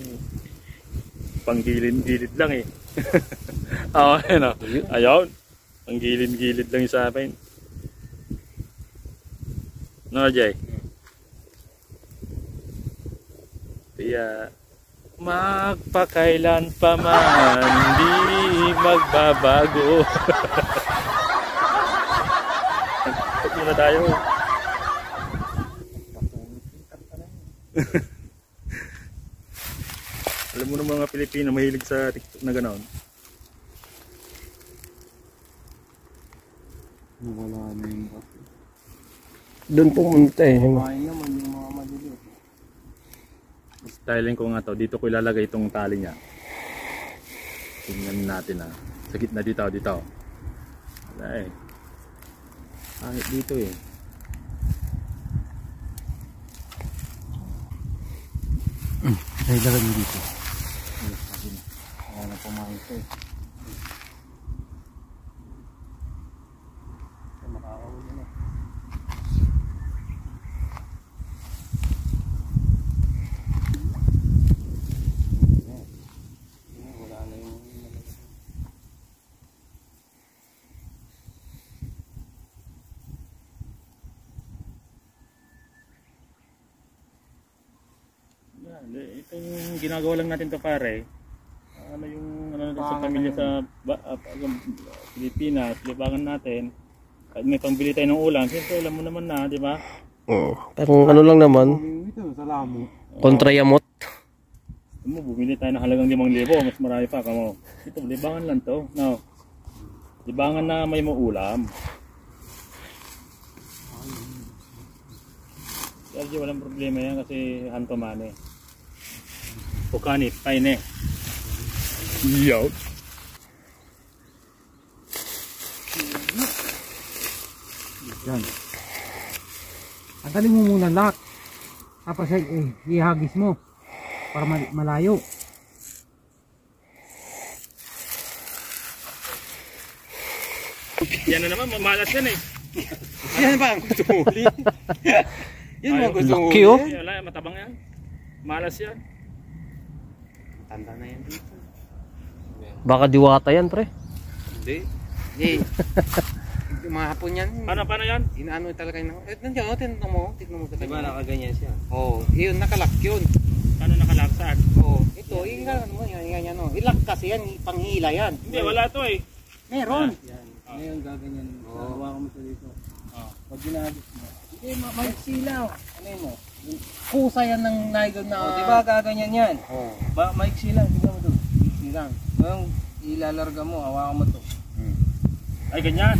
pang gilid lang eh. Oo, ayun o. Ayun. Ang gilid-gilid lang yung sa amin. No, Jay? Kaya magpakailan pa man di magbabago. Huwag muna tayo. Alam mo ng mga Pilipino mahilig sa TikTok na gano'n. Wala na yung bato. Doon pumunta eh. Kumain naman yung mga maliliit. Styling ko nga to. Dito ko ilalagay itong tali niya. Tingnan natin ah. Sa gitna dito, dito. Wala eh. Kahit dito eh. Ay, lagay mo dito. Wala na pumain ko eh. Makakaulo na. Wala na yung... Yan, ito yung ginagawa lang natin to pare. Ano yung ano natin sa pamilya sa Pilipinas, libangan natin. Kahit may pambili tayo ng ulam, siyempre alam mo naman na, di ba? Parang ano lang naman. Ito, salamo. Kontrayamot. Mo bumili tayo ng halagang 5,000, mas marami pa kamo. Ito libangan lang to. No. Libangan na may maulam. Sergio, walang problema yan kasi hanto mane. Pukanit, paine. Yo. Yan. Tanggalin mo muna lock. Tapos ihagis mo para malayo. Yan na naman, mamalas yan eh. Yan ba ang gusto mo ulit? Yan ba ang gusto mo Laki, oh. ulit? Wala, matabang yan. Malas yan. Tanda na yan dito. Baka diwata yan, pre. Hindi. Hindi. Mga hapon yan. Paano yan? Inaano talaga yun. Nandiyan, tignan mo talaga. Diba nakaganyan siya? Oo, yun, nakalak yun. Paano nakalaksan? Oo, ito, ano mo, yan, oh. Ilak kasi yan, panghila yan. Hindi, wala to eh. Meron. Ngayon gaganyan. Hawakan mo siya dito. Pag ginagis mo. Hindi, maigsilaw. Ano yun mo? Kusa yan ng naigaw na... Diba gaganyan yan? Oo. Maiksi lang, tignan mo doon. Maiksi lang. Ngayon, ilalarga mo, hawakan mo to. Ay, ganyan.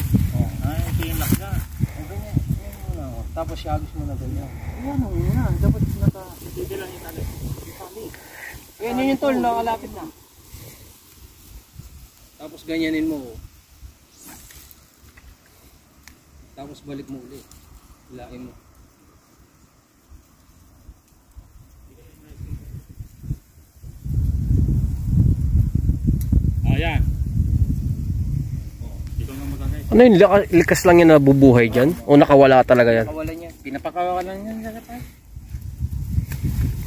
Ay, ito yung laksa. Ganyan, ganyan muna. Tapos siagis mo na ganyan. Ayan, na. Dapat naka... Dito lang yung tali. Ganyan yun yung tol, nakalapit na. Tapos ganyanin mo. Tapos balik mo ulit. Hilain mo. Ayan. Ikaw nga magkakait. Ano yun? Likas lang yan na bubuhay dyan? O nakawala talaga yan? Kawalan niya. Pinapakawalan yan sa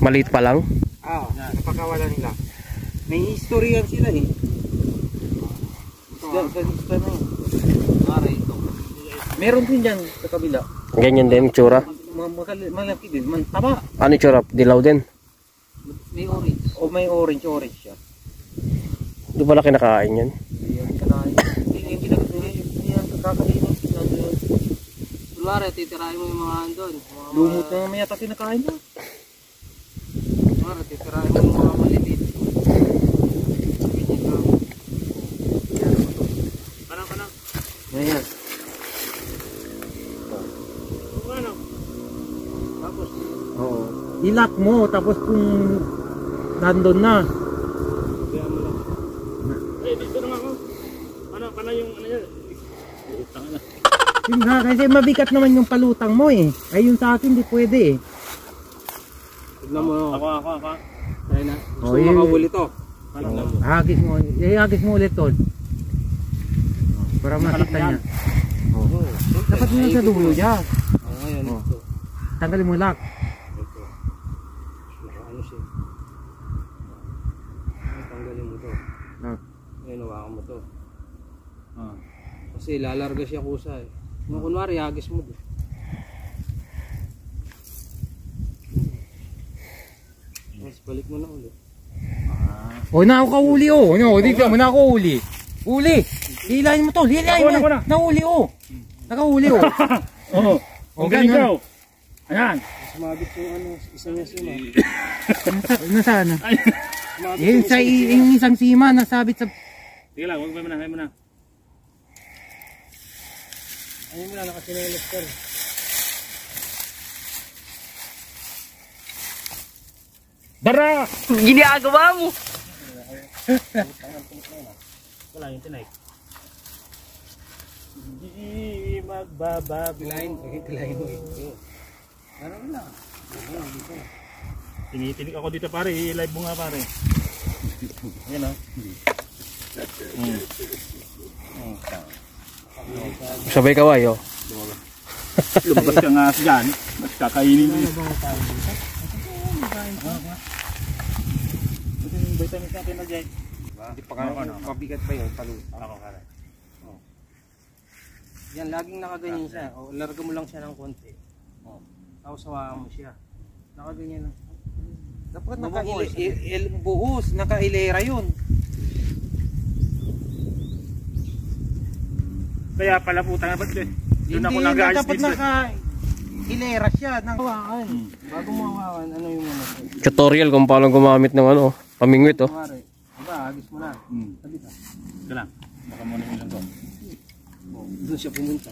Maliit pa lang? pinapakawalan nila. May history yan sila eh. Ganito na yun. Meron din dyan sa kabila. Ganyan din, tsura. Malaki din, taba. Ano yung tsura? Dilaw din. May orange. O may orange siya. Di pala kinakain yan? Hindi yan kakainin. Tulare, titirahin mo yung mga andon. Lumot na may yata kinakain na. Tulare, titirahin mo yung mga malibit. Kanang. Ayan. Ano? Tapos, Oo. Ilak mo tapos kung nandun na. Kaya mo lang. Ay, dito naman ako. Paano yung ano yan? Utang na. Yun nga, kasi mabigat naman yung palutang mo eh. Ay yung sa akin di pwede eh. tignan mo. Ako. Tayo na. Oh, Gusto mo makahuli to. Hagis mo. Ihagis mo ulit tol. Para makita niya. Oh. Dapat mo sa dulo niya. Ngayon, Oh. ito. Tanggalin mo lock. Ito. Ano siya? Tanggalin mo to. Ah. Ngayon, hawakan mo to. Ah. Tapos Kasi lalarga siya kusa eh. Nung kunwari, hagis mo doon. Tapos balik mo na ulit. O, na ako kahuli o. Ano, dito mo na ako huli. Huli! Hilahin mo to, hilahin mo na. Nahuli o. Nakahuli o. Oo. O, ganun. Ayan. Sumabit yung ano, isa niya sima. Nasaan na? Yung isang sima nasabit sa... Sige lang, huwag mo na, ayaw mo na. Ayun mo na, nakasinelos ka. Dara! Ginagawa mo. Wala yung tinay. Hindi magbababilain. Tilahin mo eh. Ano na? Tinitinig ako dito pare, i-live mo nga pare. Ayan o. Sabay kaway, oh. Lumabas ka nga dyan, mas kakainin mo. Ito yung vitamins natin na dyan. Hindi pa mabigat pa yun, paluta. Ako kare. Yan, laging nakaganyan siya. O, larga mo lang siya ng konti. Tapos hawakan mo siya. Nakaganyan lang. Dapat buhos, nakailera yun. Kaya pala puta nga ba't eh. Doon ako Hindi, nag-ayos dapat dito. naka-ilera siya. Hawakan. Bago mo hawakan, ano yung ano? Tutorial kung paano gumamit ng ano, pamingwit, oh. Kumari, diba, agis mo na. Sabi ka. Ito lang. Baka muna yung ilang ko. Doon siya pumunta.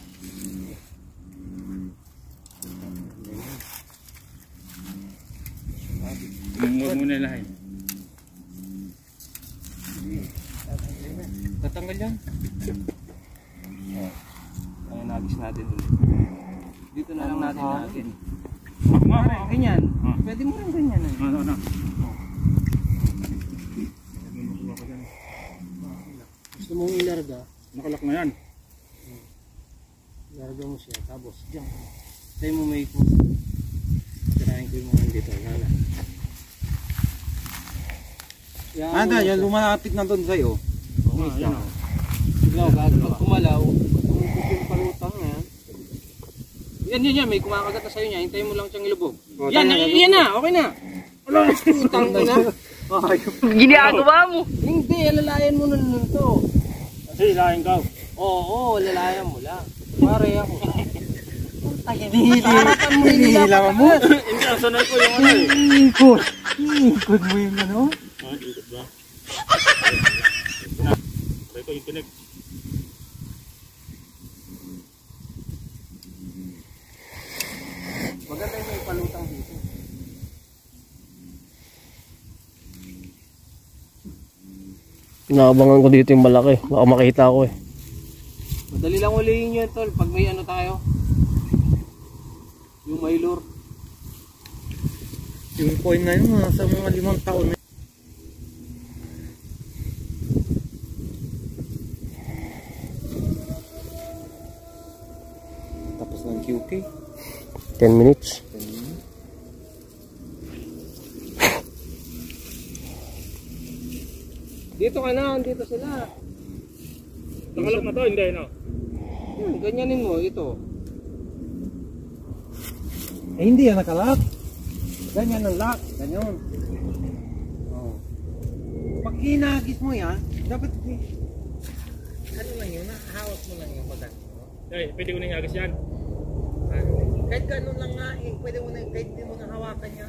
Huwag muna ilahin. Tatanggal yan. Ang nagis natin ulit. Dito na lang natin natin. Kumari, ganyan. Pwede mo rin ganyan. Ano. Gusto mong ilarga, Nakalak na yan. ilarga mo siya. Tapos, diyan. Tayo mo may ikot. Tirahin ko yung mga dito. Lala. Anda, yan lumalapit na doon sa'yo. Ayun. Biglaw, pag kumalaw, tumupok yung palutang yan. Yan, may kumakagat na sa'yo niya. Hintayin mo lang siyang ilubog. Yan na, okay na. Utang mo na. Ginagawa mo. Hindi, alalayan mo nun to. Kasi ilahin ka. Oo, alalayan mo lang. Pare ako. Hihirapan mo, hihirapan mo. Hindi, ang sanay ko yung ano eh. Ikot mo yung ano? Ikot ba? Try ko i-connect. Maganda yung may palutang dito. Naabangan ko dito yung malaki. Baka makita ko eh. Madali lang ulihin yun, tol. Pag may ano tayo. Yung may lure. Yung coin na yun, sa mga 5 taon na. Tapos ng QK. 10 minutes. Dito ka na, dito sila. Nakalak na to, hindi no? Yun, ganyanin mo, ito. Eh hindi yan nakalak. Ganyan ang lock. Ganyan. Oh. Pag hinagis mo yan, dapat ano lang yun, hawak mo lang yung pagkat. Ay, pwede ko nang agis yan. Kahit ganun lang nga, pwede mo na, kahit hindi mo nahawakan niya,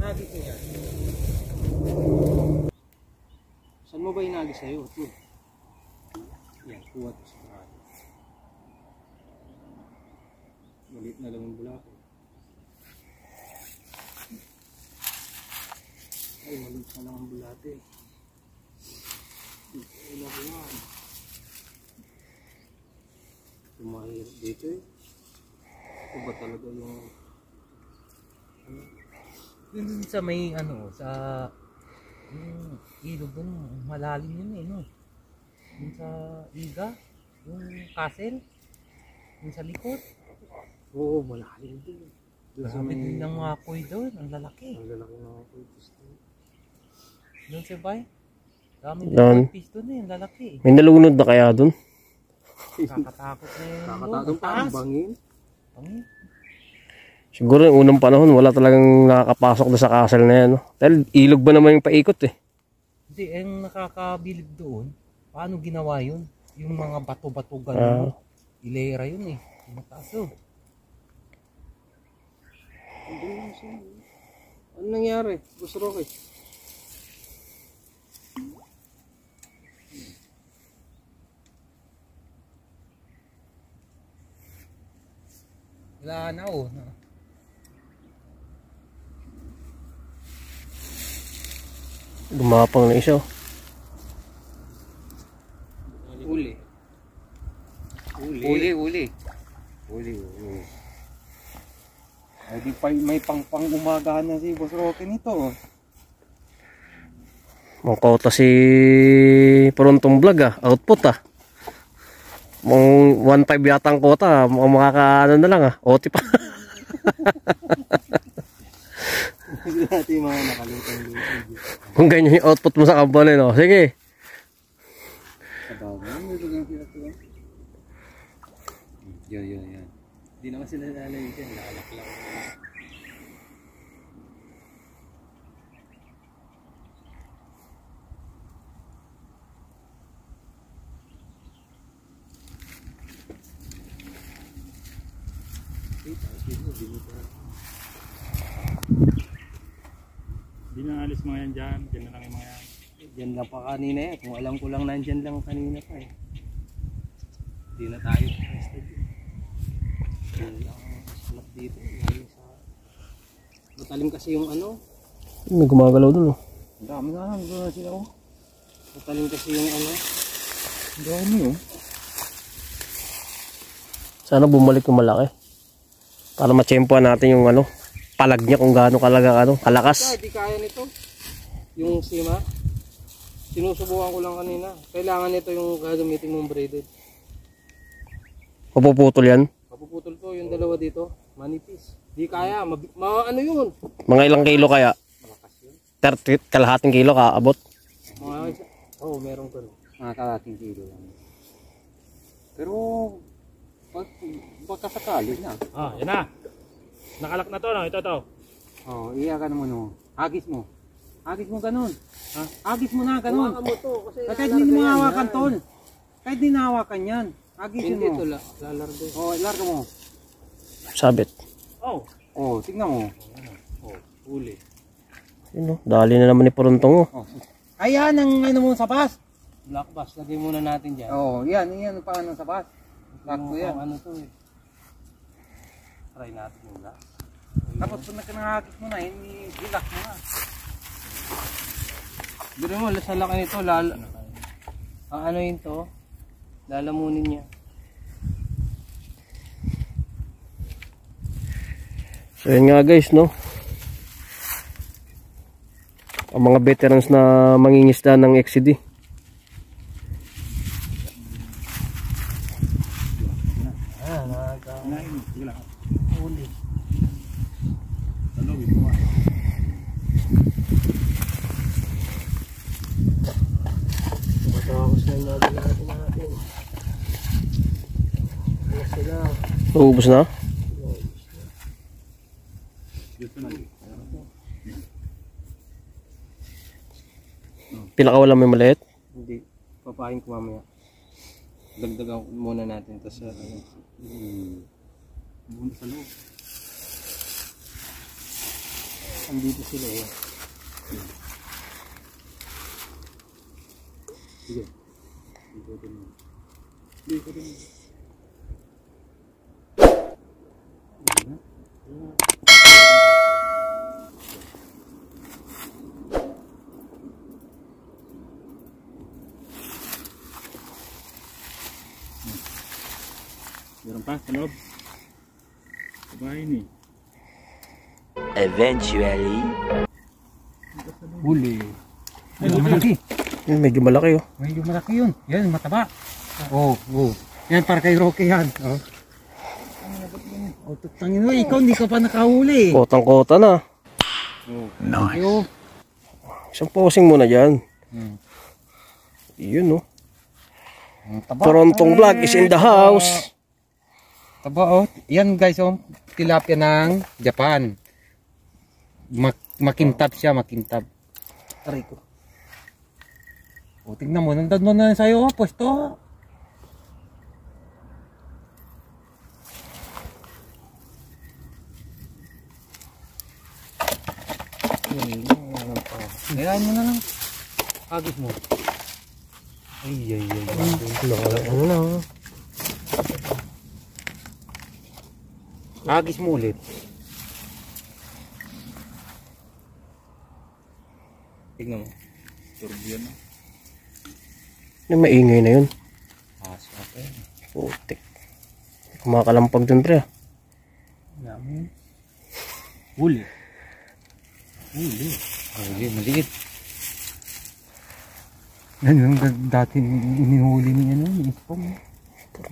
hagis mo yan. Saan mo ba hinagis sa'yo? Ito. Yan, kuha ito sa parado. Malit na lang yung bulako. Ay, malit na lang ang bulate. Wala ko yan. Tumahirap dito eh. Ito ba talaga yung... Yun sa may ano, sa yung ilog dun, malalim yun eh, no? Yung sa Iga, yung castle, yung sa likod. Oo, malalim din. Grabe din ng mga apoy doon, ang lalaki. Ang lalaki ng mga pulpos doon. Doon si Bay, dami din Doon. ng piston eh, ang lalaki. May nalunod na kaya dun? Kakatakot na yun. Kakatakot pa ang bangin. Siguro yung unang panahon, wala talagang nakakapasok na sa castle na yan. No? Dahil ilog ba naman yung paikot eh. Hindi, ang nakakabilib doon, paano ginawa yun? Yung mga bato-bato gano'n, ilera yun eh. Mataas doon. Ano nangyari? Gusto Rocky? Wala na oh. Gumapang na isa. Uli. Uli. Ay di pa may pang-umaga na si Boss Rocky nito. Mangkota si Prontong Vlog output Mong 1.5 yata ang kota, mukhang makakaano na lang OT pa. Dati mga nakalutang-lutang. Kung ganyan yung output mo sa company, no? Sige. Yan. Hindi naman sila lalay dyan, lalak lang. Hindi na alis mga yan dyan. Dyan na lang yung mga yan. Diyan lang pa kanina eh. Kung alam ko lang nandyan lang kanina pa eh. Hindi na tayo tested eh. Diyan lang sulat dito. Matalim kasi yung ano. May gumagalaw dun Ang dami na lang. Doon na sila oh. Matalim kasi yung ano. Ang dami oh. Sana bumalik yung malaki. Para matsyempohan natin yung palag niya kung gaano kalakas. Hindi kaya nito. Yung sima. Sinusubukan ko lang kanina. Kailangan nito yung gagamitin mong braided. Mapuputol yan. Mapuputol to yung dalawa dito. Manipis. Di kaya. Ano yun? Mga ilang kilo kaya? 30, kalahating kilo kaabot. Meron ko. Mga kalahating kilo lang. Pero pagkasakali na. Yan na. Nakalak na to, no? Ito. Iyakan mo no. Agis mo. Agis mo ganun. Agis mo na ganun. Kahit hindi mo hawakan tol. Kahit hindi nahawakan yan. Agisin mo. Hindi ito lalargo. Largo mo. Sabit. Tignan mo. Uli. Dali na naman ni Prontong Ayan ang mo sa bus. Black bus. Lagay muna natin dyan. Yan pa sa bus. Black ko yan. Ano to eh. Try natin yung black. Tapos kung nakinahagis mo na, hindi black mo na. Biro mo, sa laki nito, ano yun to? Lalamunin niya. So yun nga guys, no? Ang mga veterans na mangingisda ng XCD. Ubus na? Pinakawala may maliit? Hindi. Papain ko mamaya. Dagdagan muna natin ito sa buwan sa loob. Andito sila eh. Sige. Dito din. Meron pa sa loob. Sabay ni. Eventually. Huli. Medyo malaki. Medyo malaki Medyo malaki yun. Yan, mataba. Yan, para kay Rocky yan. Tutangin mo, ikaw hindi ka pa nakahuli. Kotang-kota na. Nice. Isang posing muna dyan. Yun Torontong Vlog is in the house. Taba, oh. Yan guys, oh. Tilapia ng Japan. Makintab siya, makintab. Aray ko. O, tingnan mo, nandun mo na sa'yo, oh, pwesto. Kayaan mo na lang. Agis mo. Ay. Ano na? Agis mo ulit. Tingnan mo. Turbiyan na. Yung maingay na yun. Aso ako. Putik. Kumakalampag dun pre. Yamin. Huli. Maliit. Yan yung dati inihuli niya nun. Ipong.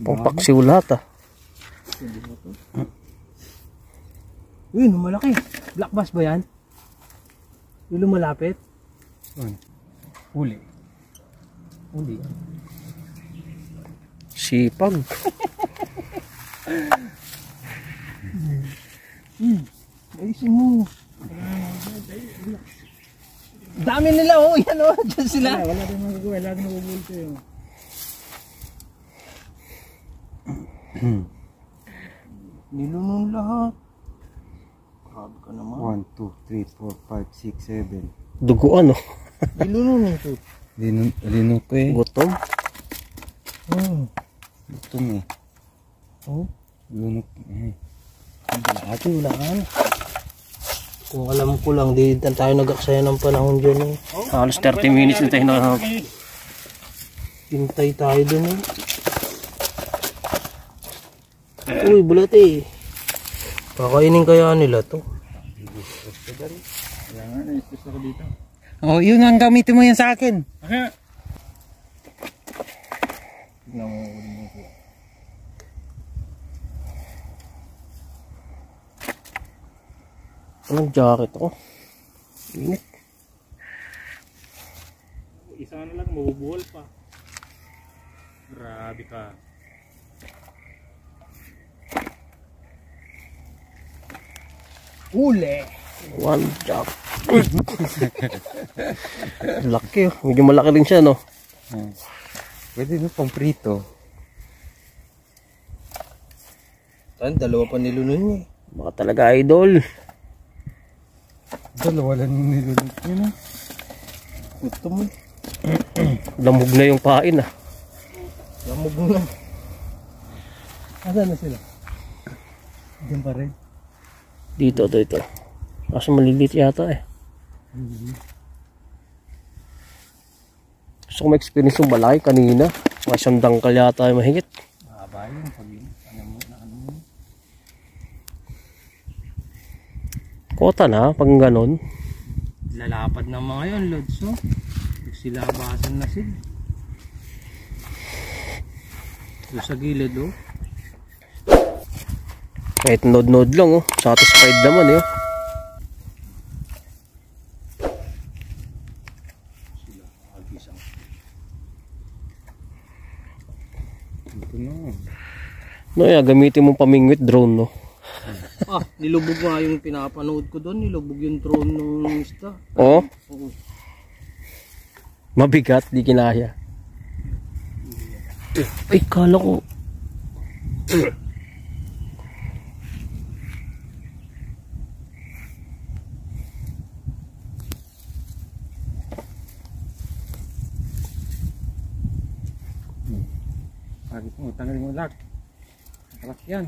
Pang paksiw lahat ah. Uy, malaki. Black bass ba yan? Yung lumalapit? Huli. Sipag. Ayusin mo. Dami nila oh. Yan oh. Diyan sila. Wala din magagawa. Lagi nabubulto yun. Nilunong lahat. Grabe ka naman. 1, 2, 3, 4, 5, 6, 7. Duguan oh. Nilunong ito. Linok ko eh. Gutom. Gutom eh. Oh. Lunok eh. Ate, wala ka na. Kung alam ko lang, di tayo nag-aksaya ng panahon dyan eh. Halos 30 minutes na tayo na. Hintay tayo dun eh. Uy, bulat eh. Kakainin kaya nila to. Oh, yun ang gamitin mo yan sa akin. Anong jacket ako? Init. Isa na lang, mabubuhol pa. Grabe ka. Uli! One jack. Laki oh. Medyo malaki rin siya no. Pwede no pang prito. Dalawa pa nilunod niya eh. Baka talaga idol. Dalawa lang nilulot niya na. Gusto mo. Lamog na yung pain ah. Lamog na. Asan na sila? Diyan pa rin. Dito. Kaso malilit yata eh. Gusto ko ma-experience yung malaki kanina. Mga siyang dangkal yata yung mahigit. Mahaba yun. Kota na, pag ganon. Lalapad ng mga yun, Lods, no? Sila basan na sila. So, sa gilid, oh. Kahit nod-nod lang, oh. Satisfied naman, eh. No, gamitin mong pamingwit drone, no? Nilubog nga yung pinapanood ko doon. Nilubog yung drone ng isda. Oo? Oo. Mabigat, di kinaya. Ay, kala ko. Agis mo, tanggalin mo lag. Kalak yan.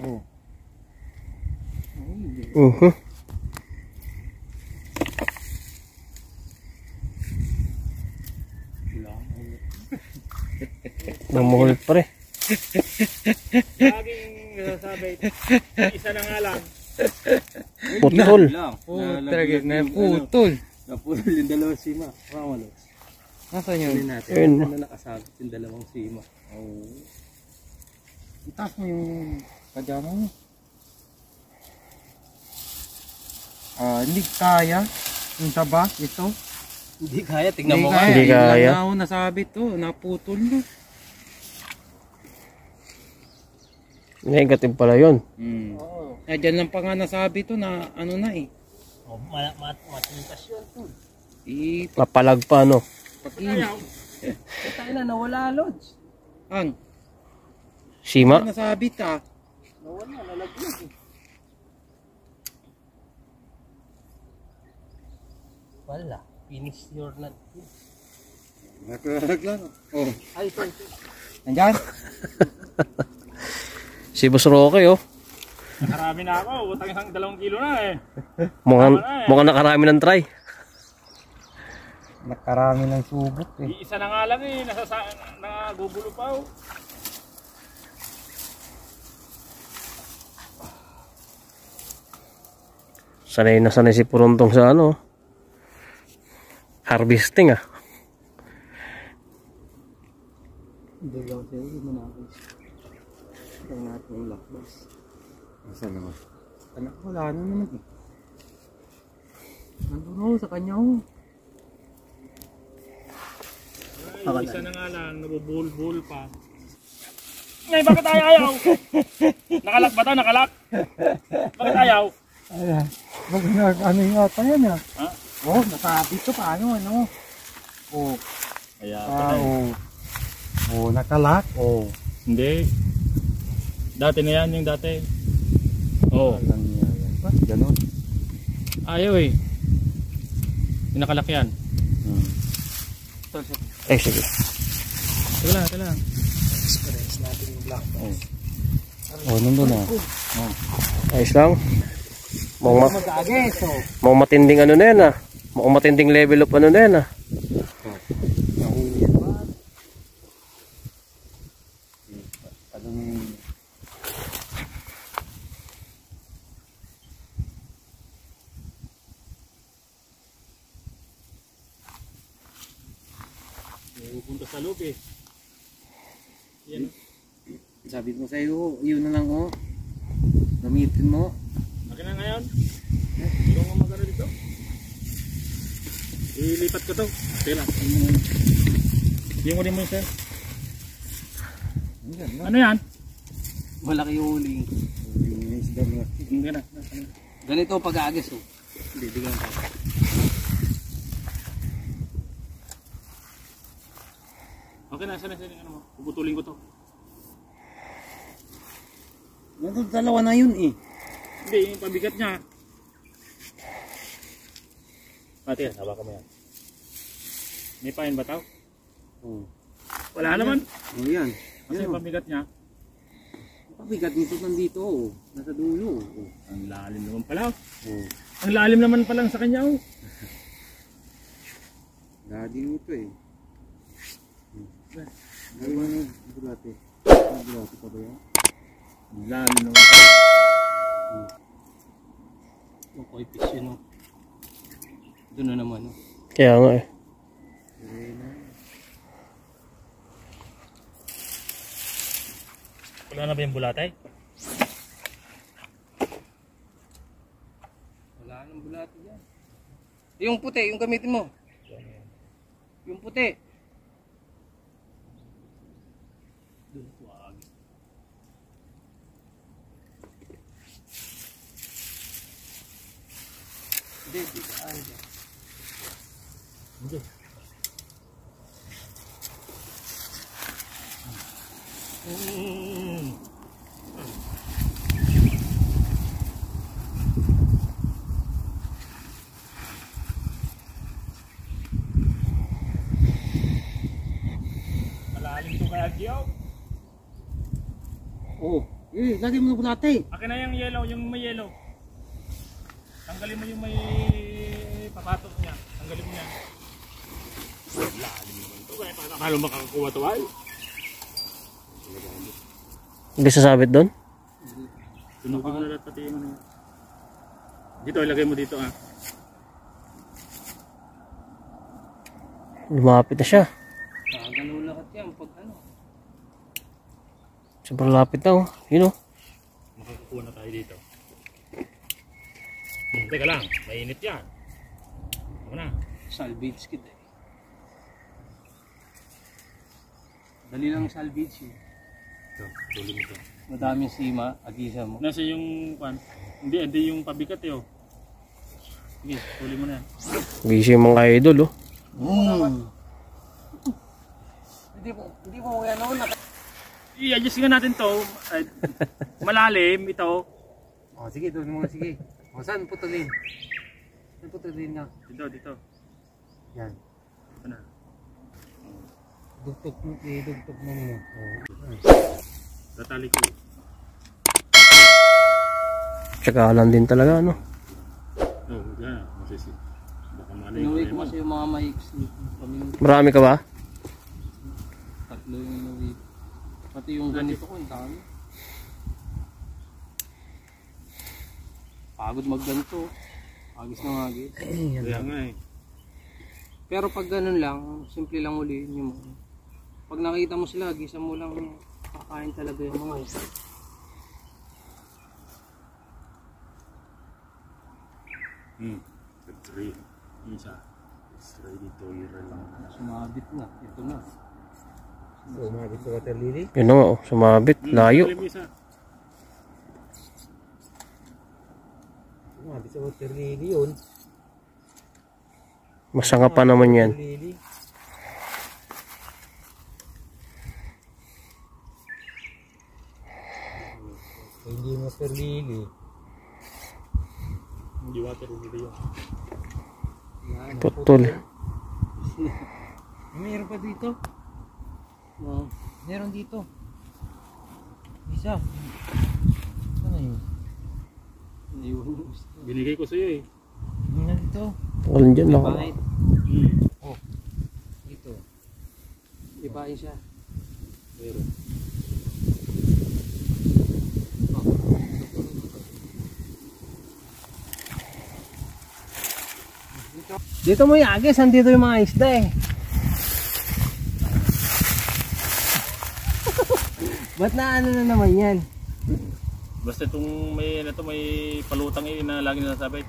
Oh. Namuhol pa rin. Laging nasasabi, isa na nga lang. Putol. Talaga na putol. Napulol yung dalawang sima. Ramalo. Nasaan yun? Ayun mo. Nakasabit yung dalawang sima. Oh. Itaas mo yung pajama mo. Hindi kaya yung taba ito. Hindi kaya, tingnan mo Hindi nga. Hindi kaya. Wala ako nasabit to. Naputol na. Negative pala yun. Eh, dyan lang pa nga nasabi to na ano na eh. Oh, matintas yun. Mapalag pa, no? Tayo na, nawala, Lods. Ang Sima? nasabit ah. Nawala, nalaglag eh. Wala, finish your nut. Naglag lang. Oh. Ay, ito. Nandyan? Si Boss Roque, oh. Marami na ako, utang isang 2 kilo na eh. Mukhang nakarami ng try. Nakarami ng subok eh. Isa na nga lang eh, nagugulo pa oh. Sanay na sanay si Puruntong sa ano. Harvesting, ah. Dalaw sa'yo, hindi mo na ako. Ito natin yung lakbas. Saan naman? Anak, wala na naman eh. Nandun ako sa kanya oh. Ay, isa na nga lang, nabubul-bul pa. Ngayon, bakit ayaw? Nakalak ba ito? Nakalak? Bakit ayaw? Ayan. Ano yung ata yan ah? Ha? Oh, nasabit to paano ano? Oh. Kaya, Oh. Oh, nakalak. Oh. Hindi. Dati na yan, yung dati. Oo. Alam niya yan. Ba't ganun? Ayaw eh. Yung nakalak yan. Eh, sige. Ito lang, ito lang. Oh, nandun na. Ayos lang. Mukhang matinding ano na yan, ah. Mukhang matinding level up ano na yan, ah. Pupunta sa loob eh. Yan. Sabi ko sa'yo, yun na lang oh. Gamitin mo. Akin na ngayon. Ikaw nga magano dito. Ilipat ko to. Sige lang. Yung mo yun sir. Ano yan? Malaki yung huli. Hindi na. Ganito pag-aagis oh. Bibigyan ko. Okay na, sana ano mo. Puputulin ko to. Nandun dalawa na yun eh. Hindi, yung pabigat niya. Mati yan, hawakan mo yan. May pain ba tao? Oh. Wala naman. Oh, yan. Kasi yung pabigat niya. Pabigat nito nandito oh. Nasa dulo oh. Ang lalim naman pala. Oh. Ang lalim naman pala sa kanya oh. Daddy nito eh. Ano ba yung bulate? Bulate pa ba yan? Ang lalim naman pala. Yung koi fish yun oh. Doon na naman oh. Kaya nga, eh. Wala na ba yung bulatay? Wala nang bulati dyan. Yung puti, yung gamitin mo. Yung puti. Malalim to kaya Gio. Oh. Eh, lagi mo na bulate. Akin na yung yellow, yung may yellow. Tanggalin mo yung may papatok niya. Tanggalin mo niya. Lalim naman to. Kaya paano akala makakakuha to ay? Hindi sasabit doon? Tunugin mo na lahat pati yung ano. Dito, ilagay mo dito ah. Lumapit na siya. Nakagalaw lahat yan pag ano. Sobrang lapit na, oh. Yun, oh. Makakakuha na tayo dito. Teka lang, mainit yan. Ano na? salvage kit eh. Dali lang salvage eh. Ito, tuloy mo ito. Madaming sima, agisa mo. Nasa yung pan? Hindi yung pabigat eh oh. Sige, tuloy mo na yan. Busy yung mga idol, oh. Hindi mo ano na. I-adjust nga natin to. Malalim ito. Oh, sige, doon mo, sige. O, saan putulin? Saan putulin nga? Dito. Yan. Ito na. Dugtog mo muna. Tatali ko. Tsakalan din talaga, ano? Oh, yan. Masisi. Baka malay Inuwi ko kasi yung mga maiksi. Marami ka ba? Tatlo yung inuwi. Pati yung ganito ko, yung dami. Pagod magganito. Agis na agis. Kaya nga eh. Pero pag ganun lang, simple lang ulihin nyo mo. Pag nakita mo sila, gisan mo lang, kakain talaga yung mga isa. Three. Isa. It's ready to relax. Sumabit na, ito na. So, umabit sa water lily. Yun na nga, oh. Sumabit. Layo. Umabit sa water lily yun. Masanga pa naman yan. Lily. Hindi water lily. Hindi water lily yun. Putol. Meron pa dito? No. Meron dito. Isa. Ano yun? Binigay ko sa iyo eh. Ano dito? Walang dyan lang. Bakit? Oh. Dito. Ibahin siya. Meron. Dito mo iagis, andito yung mga isda eh. Ba't na ano na naman yan? Basta itong may palutang eh na lagi nasasabit.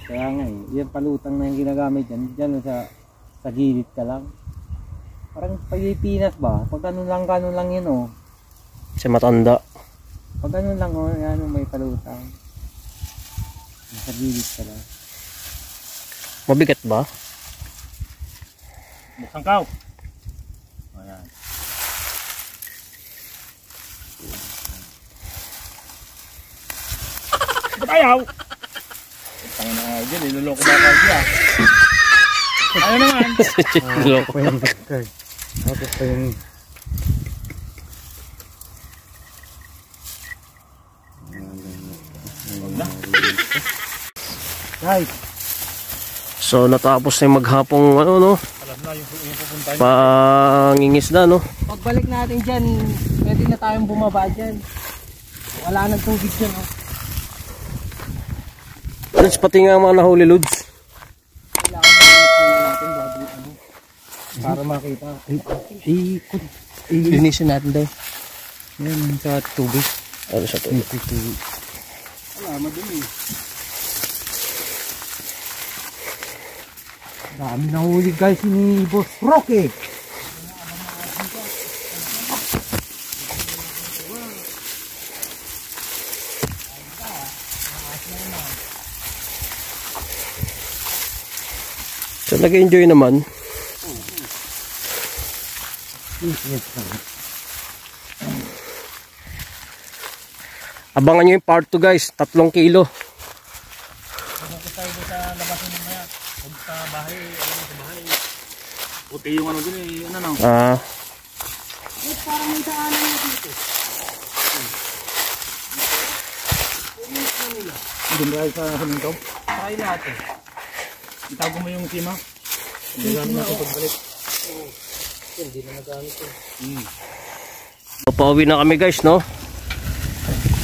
Kaya nga eh, yung palutang na yung ginagamit yan, dyan sa gilid ka lang. Parang Pilipinas ba? Pag ganun lang yun oh. Kasi matanda. Pag ganun lang oh, yan may palutang. Sa gilid ka lang. Mabigat ba? Buksan kaw. Ayan. Ba't ayaw? Tangin na nga dyan, iluloko ba ako siya? Ayaw naman. Loko. Tapos pa yung... Guys, So natapos na yung maghapong ano no. Alam na yung pupunta niya. Pangingisda no. pagbalik natin dyan, pwede na tayong bumaba dyan. Wala nang tubig dyan oh. Lods, pati nga mga nahuli Lods. Kailangan natin bago ano. Para makita. Linisin natin daw. Yan, sa tubig. Ano sa tubig? Wala, madumi. Dami na huli guys ni Boss Rocky. So nag-enjoy naman. Abangan nyo yung part 2 guys, 3 kilo. Puti yung ano dun eh, ano no? Parang may daanan na dito. Doon dahil sa semento. Try natin. Itago mo yung sima. Hindi namin natin pagbalik. Hindi na nagamit eh. Pauwi na kami guys no.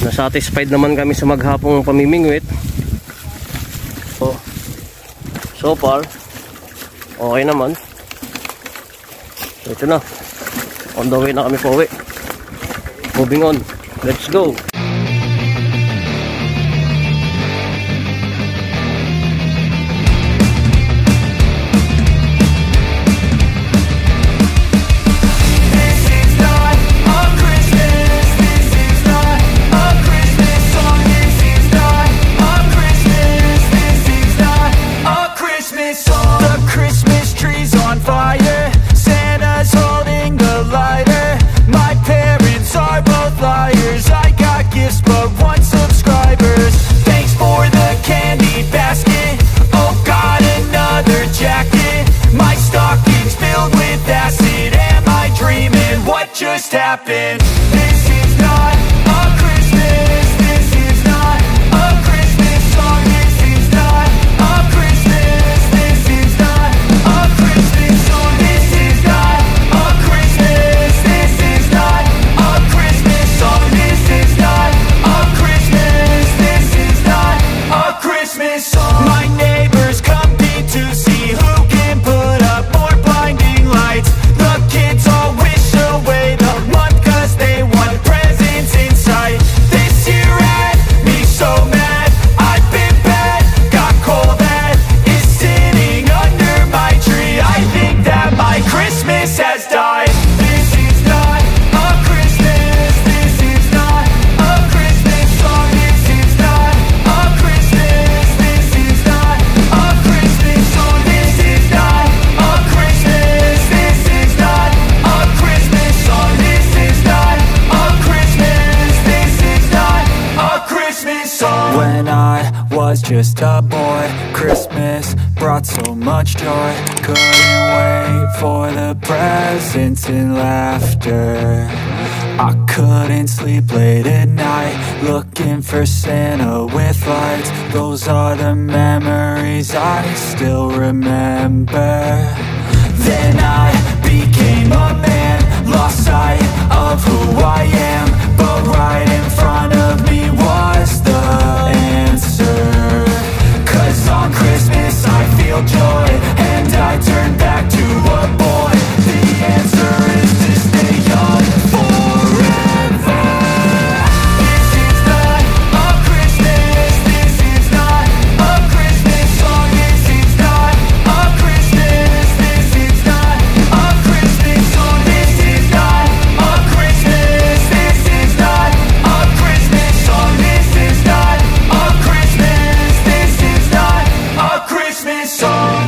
Nasatisfied naman kami sa maghapong pamimingwit. So far okay naman. So ito na. On the way na kami pauwi. Moving on. Let's go. Christmas song. When I was just a boy, Christmas brought so much joy. Couldn't wait for the presents and laughter. I couldn't sleep late at night, looking for Santa with lights. Those are the memories I still remember. Then I became a man, lost sight of who I am, but right in front of me was the answer. 'Cause on Christmas I feel joy, and I turn back to a boy. The answer is to stay young forever. This is not a Christmas, this is not a Christmas song. This is not a Christmas, this is not a Christmas song. This is not a Christmas, this is not a Christmas song. This is not a Christmas, this is not a Christmas song.